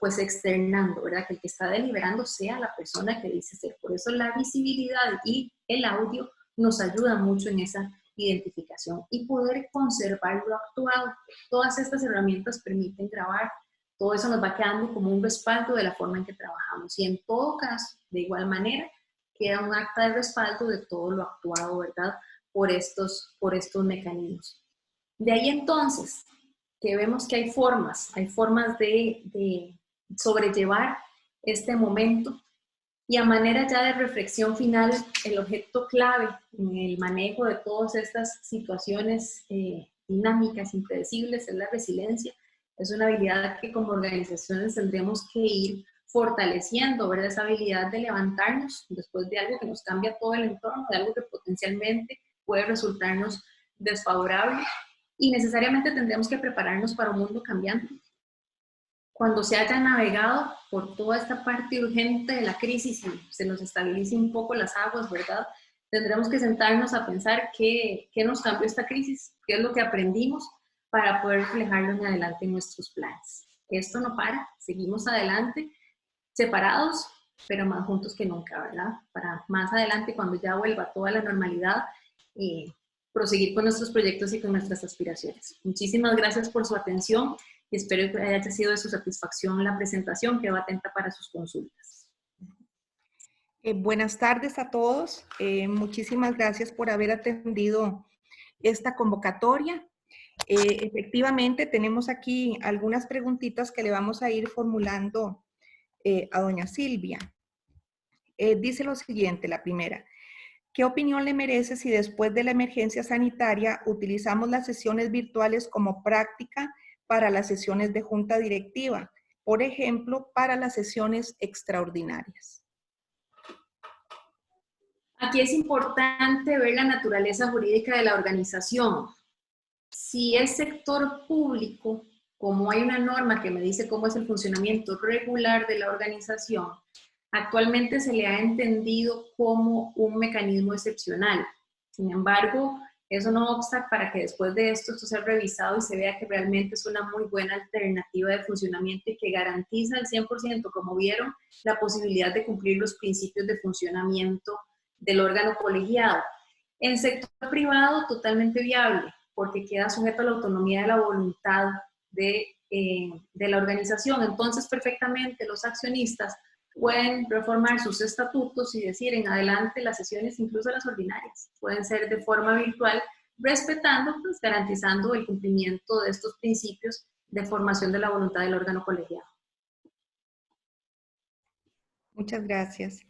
pues externando, ¿verdad? Que el que está deliberando sea la persona que dice ser. Por eso la visibilidad y el audio nos ayuda mucho en esa identificación y poder conservar lo actuado. Todas estas herramientas permiten grabar. Todo eso nos va quedando como un respaldo de la forma en que trabajamos. Y en todo caso, de igual manera, queda un acta de respaldo de todo lo actuado, ¿verdad? Por estos mecanismos. De ahí entonces, que vemos que hay formas de sobrellevar este momento. Y a manera ya de reflexión final, el objeto clave en el manejo de todas estas situaciones dinámicas, impredecibles, es la resiliencia. Es una habilidad que como organizaciones tendremos que ir fortaleciendo, ¿verdad? Esa habilidad de levantarnos después de algo que nos cambia todo el entorno, de algo que potencialmente puede resultarnos desfavorable, y necesariamente tendremos que prepararnos para un mundo cambiante. Cuando se haya navegado por toda esta parte urgente de la crisis y se nos estabilice un poco las aguas, ¿verdad? Tendremos que sentarnos a pensar qué nos cambió esta crisis, qué es lo que aprendimos para poder reflejarlo en adelante en nuestros planes. Esto no para, seguimos adelante, separados, pero más juntos que nunca, ¿verdad? Para más adelante, cuando ya vuelva toda la normalidad, proseguir con nuestros proyectos y con nuestras aspiraciones. Muchísimas gracias por su atención y espero que haya sido de su satisfacción la presentación. Quedo atenta para sus consultas. Buenas tardes a todos. Muchísimas gracias por haber atendido esta convocatoria. Efectivamente, tenemos aquí algunas preguntitas que le vamos a ir formulando a doña Silvia. Dice lo siguiente, la primera. ¿Qué opinión le merece si después de la emergencia sanitaria utilizamos las sesiones virtuales como práctica para las sesiones de junta directiva? Por ejemplo, para las sesiones extraordinarias. Aquí es importante ver la naturaleza jurídica de la organización. Si es sector público, como hay una norma que me dice cómo es el funcionamiento regular de la organización, actualmente se le ha entendido como un mecanismo excepcional. Sin embargo, eso no obsta para que después de esto sea revisado y se vea que realmente es una muy buena alternativa de funcionamiento y que garantiza al 100%, como vieron, la posibilidad de cumplir los principios de funcionamiento del órgano colegiado. En sector privado, totalmente viable, porque queda sujeto a la autonomía de la voluntad de la organización. Entonces, perfectamente los accionistas pueden reformar sus estatutos y decir en adelante las sesiones, incluso las ordinarias, pueden ser de forma virtual, respetando, pues garantizando el cumplimiento de estos principios de formación de la voluntad del órgano colegiado. Muchas gracias.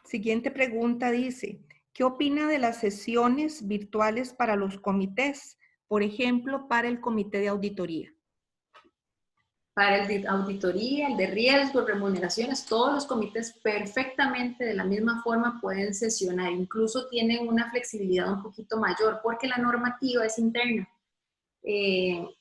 Siguiente pregunta dice, ¿qué opina de las sesiones virtuales para los comités? Por ejemplo, para el comité de auditoría. Para el de auditoría, el de riesgos, remuneraciones, todos los comités perfectamente de la misma forma pueden sesionar. Incluso tienen una flexibilidad un poquito mayor porque la normativa es interna.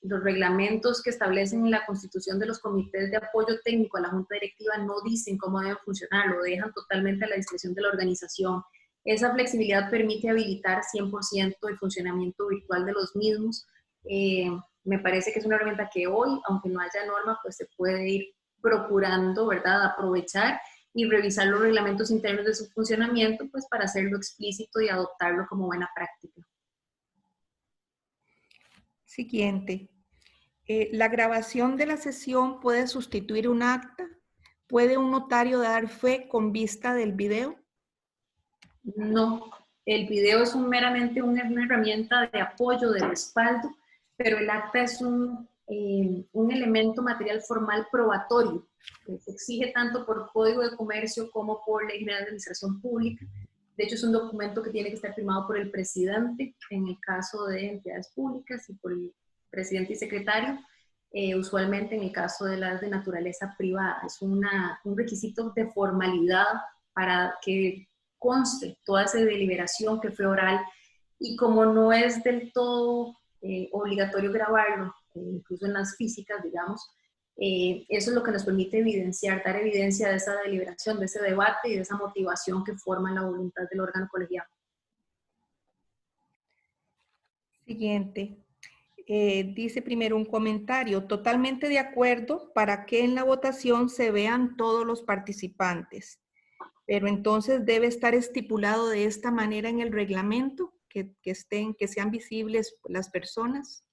Los reglamentos que establecen la constitución de los comités de apoyo técnico a la junta directiva no dicen cómo deben funcionar, lo dejan totalmente a la discreción de la organización. Esa flexibilidad permite habilitar 100% el funcionamiento virtual de los mismos. Me parece que es una herramienta que hoy, aunque no haya norma, pues se puede ir procurando, ¿verdad?, aprovechar y revisar los reglamentos internos de su funcionamiento, pues para hacerlo explícito y adoptarlo como buena práctica. Siguiente. ¿La grabación de la sesión puede sustituir un acta? ¿Puede un notario dar fe con vista del video? No, el video es meramente una herramienta de apoyo, de respaldo, pero el acta es un elemento material formal probatorio que se exige tanto por Código de Comercio como por Ley General de Administración Pública. De hecho, es un documento que tiene que estar firmado por el presidente en el caso de entidades públicas y por el presidente y secretario, usualmente en el caso de las de naturaleza privada. Es un requisito de formalidad para que conste toda esa deliberación que fue oral, y como no es del todo obligatorio grabarlo, incluso en las físicas, digamos, eso es lo que nos permite evidenciar, dar evidencia de esa deliberación, de ese debate y de esa motivación que forma la voluntad del órgano colegiado. Siguiente. Dice primero un comentario, totalmente de acuerdo para que en la votación se vean todos los participantes, pero entonces debe estar estipulado de esta manera en el reglamento, que sean visibles las personas.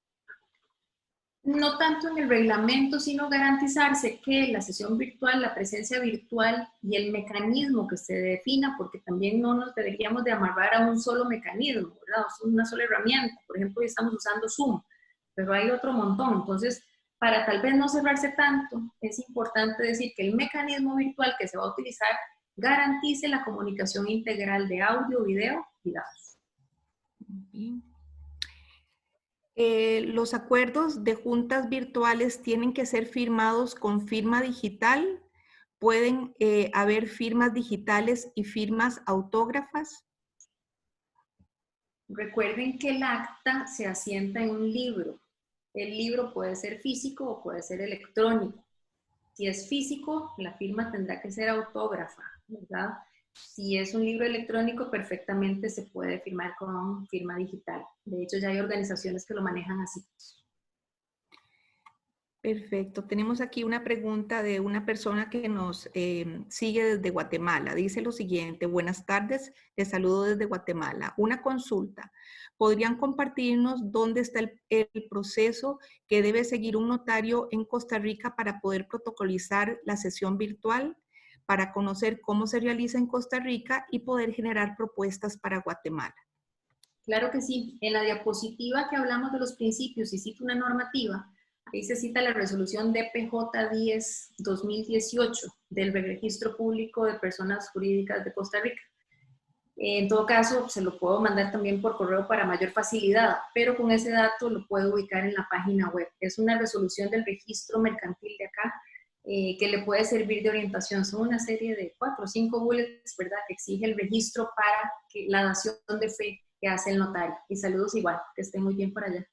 No tanto en el reglamento, sino garantizarse que la sesión virtual, la presencia virtual y el mecanismo que se defina, porque también no nos deberíamos de amarrar a un solo mecanismo, ¿verdad? Es una sola herramienta. Por ejemplo, hoy estamos usando Zoom, pero hay otro montón. Entonces, para tal vez no cerrarse tanto, es importante decir que el mecanismo virtual que se va a utilizar garantice la comunicación integral de audio, video y datos. Bien. ¿Los acuerdos de juntas virtuales tienen que ser firmados con firma digital ¿Pueden haber firmas digitales y firmas autógrafas? Recuerden que el acta se asienta en un libro. El libro puede ser físico o puede ser electrónico. Si es físico, la firma tendrá que ser autógrafa, ¿verdad? Si es un libro electrónico, perfectamente se puede firmar con firma digital. De hecho, ya hay organizaciones que lo manejan así. Perfecto. Tenemos aquí una pregunta de una persona que nos sigue desde Guatemala. Dice lo siguiente: buenas tardes, les saludo desde Guatemala. Una consulta. ¿Podrían compartirnos dónde está el proceso que debe seguir un notario en Costa Rica para poder protocolizar la sesión virtual, para conocer cómo se realiza en Costa Rica y poder generar propuestas para Guatemala? Claro que sí. En la diapositiva que hablamos de los principios y cito una normativa, ahí se cita la resolución DPJ 10-2018 del Registro Público de Personas Jurídicas de Costa Rica. En todo caso, se lo puedo mandar también por correo para mayor facilidad, pero con ese dato lo puedo ubicar en la página web. Es una resolución del registro mercantil de acá que le puede servir de orientación. Son una serie de 4 o 5 bullets, ¿verdad?, que exige el registro para la dación de fe que hace el notario. Y saludos igual, que estén muy bien por allá.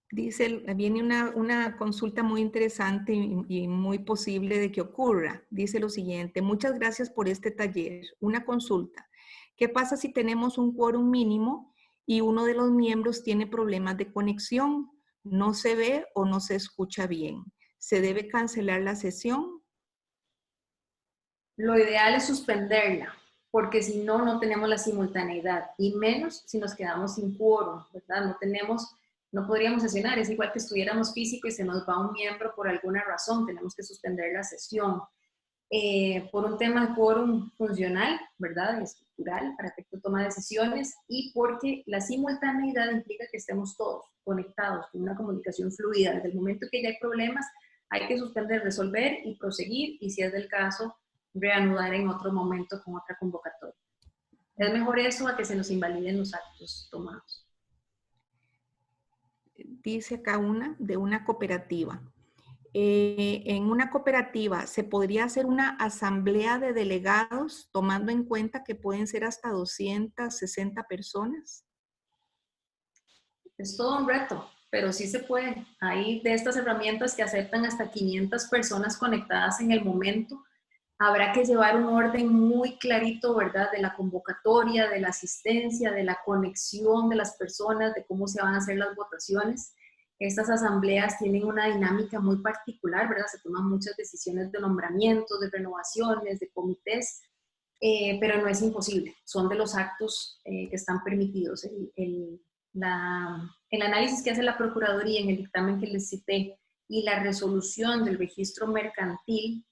Dice, viene una consulta muy interesante y muy posible de que ocurra. Dice lo siguiente: muchas gracias por este taller. Una consulta. ¿Qué pasa si tenemos un quórum mínimo y uno de los miembros tiene problemas de conexión? No se ve o no se escucha bien. ¿Se debe cancelar la sesión? Lo ideal es suspenderla, porque si no, no tenemos la simultaneidad, y menos si nos quedamos sin quórum, ¿verdad? No podríamos sesionar, es igual que estuviéramos físico y se nos va un miembro por alguna razón, tenemos que suspender la sesión. Por un tema de quórum funcional, ¿verdad? Y estructural, para efecto de toma de decisiones, y porque la simultaneidad implica que estemos todos conectados, con una comunicación fluida. Desde el momento que ya hay problemas, hay que suspender, resolver y proseguir, y si es del caso, reanudar en otro momento con otra convocatoria. Es mejor eso a que se nos invaliden los actos tomados. Dice acá de una cooperativa. En una cooperativa, ¿se podría hacer una asamblea de delegados tomando en cuenta que pueden ser hasta 260 personas? Es todo un reto, pero sí se puede. Hay de estas herramientas que aceptan hasta 500 personas conectadas en el momento. Habrá que llevar un orden muy clarito, ¿verdad? De la convocatoria, de la asistencia, de la conexión de las personas, de cómo se van a hacer las votaciones. Estas asambleas tienen una dinámica muy particular, ¿verdad? Se toman muchas decisiones de nombramientos, de renovaciones, de comités, pero no es imposible. Son de los actos que están permitidos. El análisis que hace la Procuraduría en el dictamen que les cité y la resolución del registro mercantil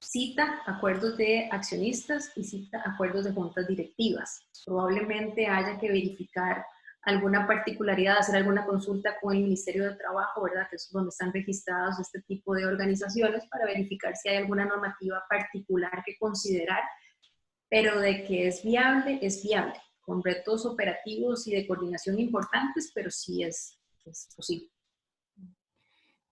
cita acuerdos de accionistas y cita acuerdos de juntas directivas. Probablemente haya que verificar alguna particularidad, hacer alguna consulta con el Ministerio de Trabajo, ¿verdad?, que es donde están registrados este tipo de organizaciones, para verificar si hay alguna normativa particular que considerar, pero de que es viable, con retos operativos y de coordinación importantes, pero sí es posible.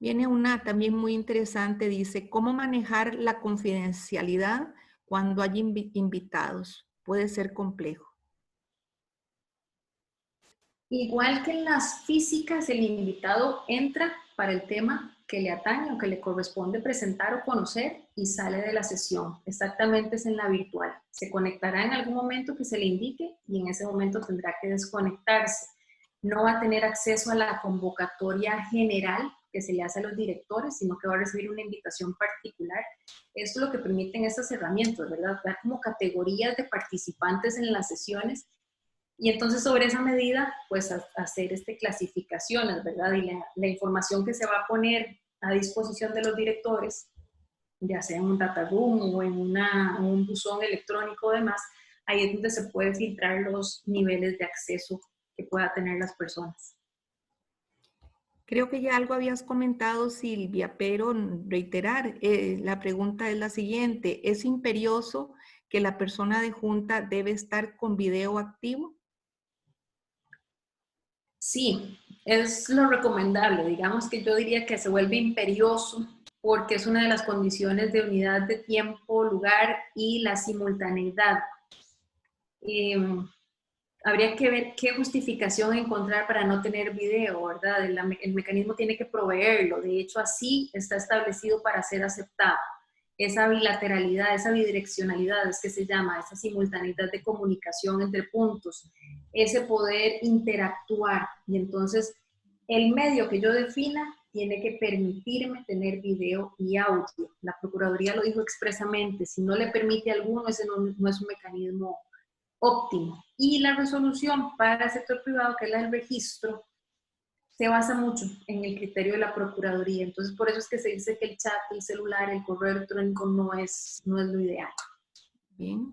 Viene una también muy interesante, dice, ¿cómo manejar la confidencialidad cuando hay invitados? Puede ser complejo. Igual que en las físicas, el invitado entra para el tema que le atañe o que le corresponde presentar o conocer y sale de la sesión. Exactamente es en la virtual. Se conectará en algún momento que se le indique y en ese momento tendrá que desconectarse. No va a tener acceso a la convocatoria general que se le hace a los directores, sino que va a recibir una invitación particular. Esto es lo que permiten estas herramientas, ¿verdad? Dar como categorías de participantes en las sesiones. Y entonces sobre esa medida, pues hacer clasificaciones, ¿verdad? Y la información que se va a poner a disposición de los directores, ya sea en un data room o en un buzón electrónico o demás, ahí es donde se puede filtrar los niveles de acceso que pueda tener las personas. Creo que ya algo habías comentado, Silvia, pero reiterar, la pregunta es la siguiente: ¿es imperioso que la persona de junta debe estar con video activo? Sí, es lo recomendable. Digamos que yo diría que se vuelve imperioso porque es una de las condiciones de unidad de tiempo, lugar y la simultaneidad. Habría que ver qué justificación encontrar para no tener video, ¿verdad? El mecanismo tiene que proveerlo. De hecho, así está establecido para ser aceptado. Esa bilateralidad, esa bidireccionalidad es que se llama, esa simultaneidad de comunicación entre puntos, ese poder interactuar. Y entonces, el medio que yo defina tiene que permitirme tener video y audio. La Procuraduría lo dijo expresamente, si no le permite a alguno, ese no es un mecanismo óptimo. Y la resolución para el sector privado, que es la del registro, se basa mucho en el criterio de la Procuraduría. Entonces, por eso es que se dice que el chat, el celular, el correo electrónico no es lo ideal. Bien.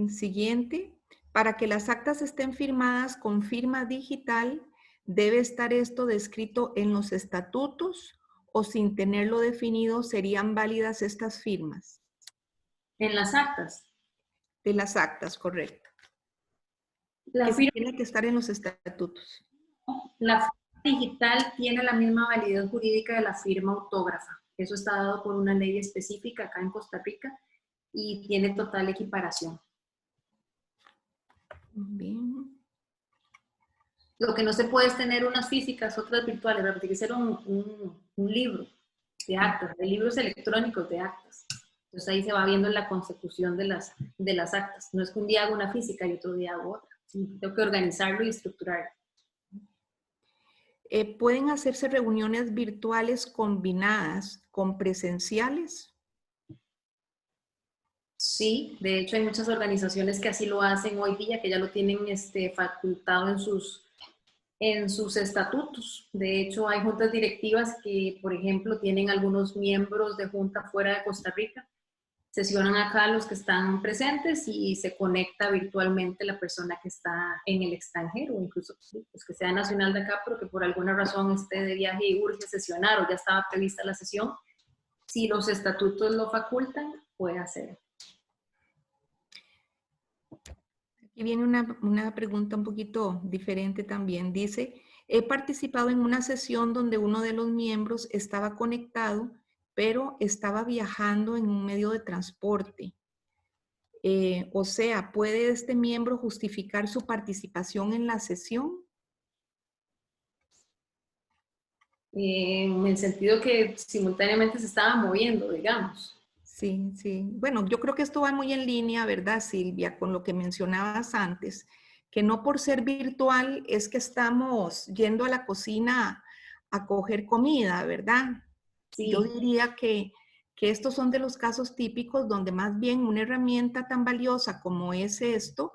Siguiente. Para que las actas estén firmadas con firma digital, ¿debe estar esto descrito en los estatutos o sin tenerlo definido serían válidas estas firmas? En las actas. De las actas, correcto. La que firma, tiene que estar en los estatutos. la firma digital tiene la misma validez jurídica de la firma autógrafa. Eso está dado por una ley específica acá en Costa Rica y tiene total equiparación. Bien. Lo que no se puede es tener unas físicas, otras virtuales, pero tiene que ser un libro de actas, de libros electrónicos de actas. Entonces ahí se va viendo la consecución de las actas. No es que un día hago una física y otro día hago otra. Sí, tengo que organizarlo y estructurarlo. ¿Pueden hacerse reuniones virtuales combinadas con presenciales? Sí, de hecho hay muchas organizaciones que así lo hacen hoy día, que ya lo tienen facultado en sus estatutos. De hecho, hay juntas directivas que, por ejemplo, tienen algunos miembros de junta fuera de Costa Rica, sesionan acá los que están presentes y se conecta virtualmente la persona que está en el extranjero, incluso pues, que sea nacional de acá, pero que por alguna razón esté de viaje y urge sesionar o ya estaba prevista la sesión. Si los estatutos lo facultan, puede hacer. Aquí viene una pregunta un poquito diferente también. Dice, he participado en una sesión donde uno de los miembros estaba conectado, pero estaba viajando en un medio de transporte. O sea, ¿puede este miembro justificar su participación en la sesión? En el sentido que simultáneamente se estaba moviendo, digamos. Sí, sí. Bueno, yo creo que esto va muy en línea, ¿verdad, Silvia? Con lo que mencionabas antes, que no por ser virtual es que estamos yendo a la cocina a coger comida, ¿verdad? Sí. Yo diría que estos son de los casos típicos donde más bien una herramienta tan valiosa como es esto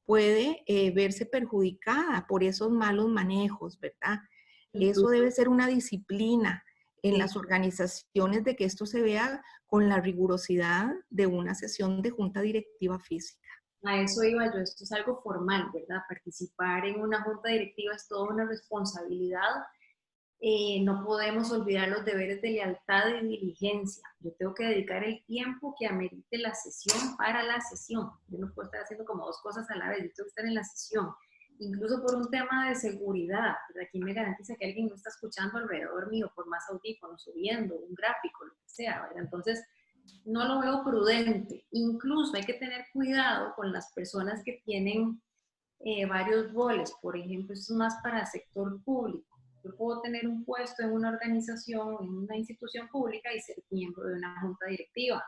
puede verse perjudicada por esos malos manejos, ¿verdad? Eso debe ser una disciplina en las organizaciones de que esto se vea con la rigurosidad de una sesión de junta directiva física. A eso iba yo, esto es algo formal, ¿verdad? Participar en una junta directiva es toda una responsabilidad. No podemos olvidar los deberes de lealtad y diligencia. Yo tengo que dedicar el tiempo que amerite la sesión para la sesión. Yo no puedo estar haciendo como dos cosas a la vez, yo tengo que estar en la sesión. Incluso por un tema de seguridad, ¿verdad? ¿Quién me garantiza que alguien no está escuchando alrededor mío por más audífonos, subiendo un gráfico, lo que sea, ¿verdad? Entonces, no lo veo prudente. Incluso hay que tener cuidado con las personas que tienen varios roles. Por ejemplo, esto es más para el sector público. Yo puedo tener un puesto en una organización, en una institución pública y ser miembro de una junta directiva.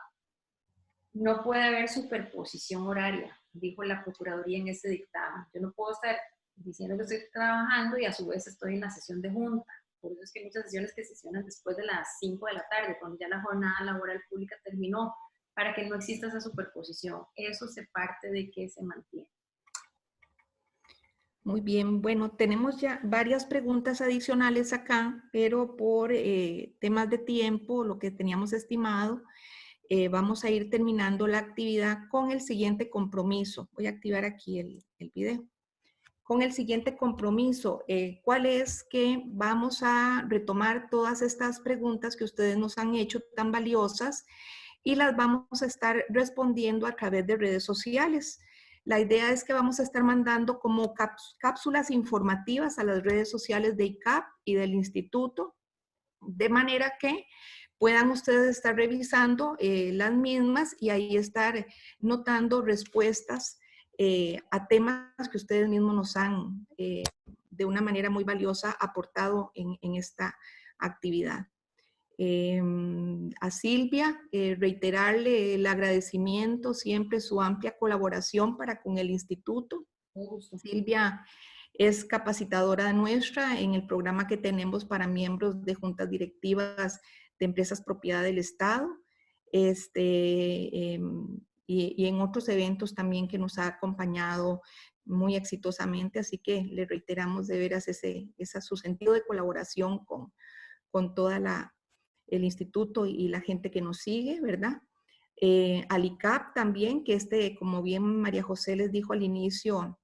No puede haber superposición horaria, dijo la Procuraduría en ese dictamen. Yo no puedo estar diciendo que estoy trabajando y a su vez estoy en la sesión de junta. Por eso es que hay muchas sesiones que sesionan después de las 5 de la tarde, cuando ya la jornada laboral pública terminó, para que no exista esa superposición. Eso se parte de que se mantiene. Muy bien, bueno, tenemos ya varias preguntas adicionales acá, pero por temas de tiempo, lo que teníamos estimado, vamos a ir terminando la actividad con el siguiente compromiso. Voy a activar aquí el video. Con el siguiente compromiso, ¿cuál es? Que vamos a retomar todas estas preguntas que ustedes nos han hecho tan valiosas y las vamos a estar respondiendo a través de redes sociales. La idea es que vamos a estar mandando como cápsulas informativas a las redes sociales de ICAP y del instituto de manera que puedan ustedes estar revisando las mismas y ahí estar notando respuestas a temas que ustedes mismos nos han, de una manera muy valiosa, aportado en esta actividad. A Silvia, reiterarle el agradecimiento, siempre su amplia colaboración para con el instituto. Silvia es capacitadora nuestra en el programa que tenemos para miembros de juntas directivas de empresas propiedad del Estado, y en otros eventos también que nos ha acompañado muy exitosamente, así que le reiteramos de veras su sentido de colaboración con toda el instituto y la gente que nos sigue, ¿verdad? Al ICAP también, que como bien María José les dijo al inicio,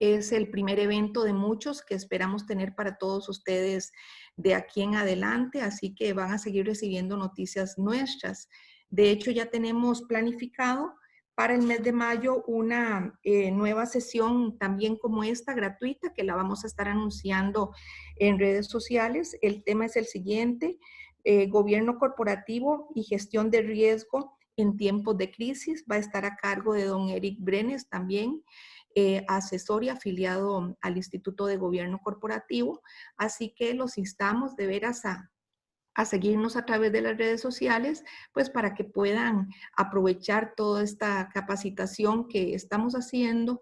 es el primer evento de muchos que esperamos tener para todos ustedes de aquí en adelante, así que van a seguir recibiendo noticias nuestras. De hecho, ya tenemos planificado para el mes de mayo una nueva sesión también como esta, gratuita, que la vamos a estar anunciando en redes sociales. El tema es el siguiente: gobierno corporativo y gestión de riesgo en tiempos de crisis. Va a estar a cargo de don Eric Brenes también, asesor y afiliado al Instituto de Gobierno Corporativo. Así que los instamos de veras a seguirnos a través de las redes sociales, pues para que puedan aprovechar toda esta capacitación que estamos haciendo,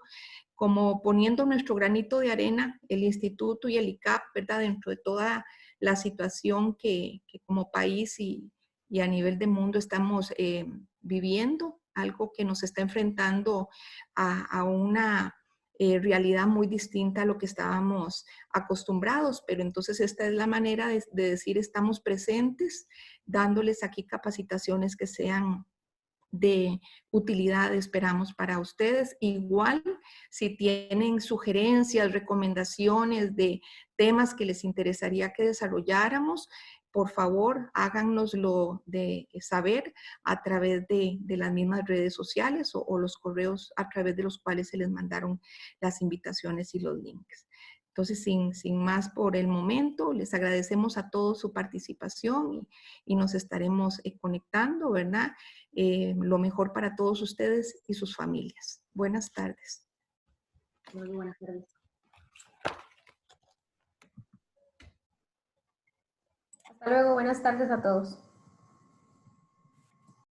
como poniendo nuestro granito de arena, el instituto y el ICAP, ¿verdad? Dentro de toda la situación que como país y a nivel de mundo estamos viviendo, algo que nos está enfrentando a una realidad muy distinta a lo que estábamos acostumbrados, pero entonces esta es la manera de decir estamos presentes, dándoles aquí capacitaciones que sean de utilidad, esperamos, para ustedes. Igual, si tienen sugerencias, recomendaciones de temas que les interesaría que desarrolláramos, por favor, háganoslo de saber a través de las mismas redes sociales o los correos a través de los cuales se les mandaron las invitaciones y los links. Entonces, sin más por el momento, les agradecemos a todos su participación y nos estaremos conectando, ¿verdad? Lo mejor para todos ustedes y sus familias. Buenas tardes. Muy buenas tardes. Hasta luego, buenas tardes a todos.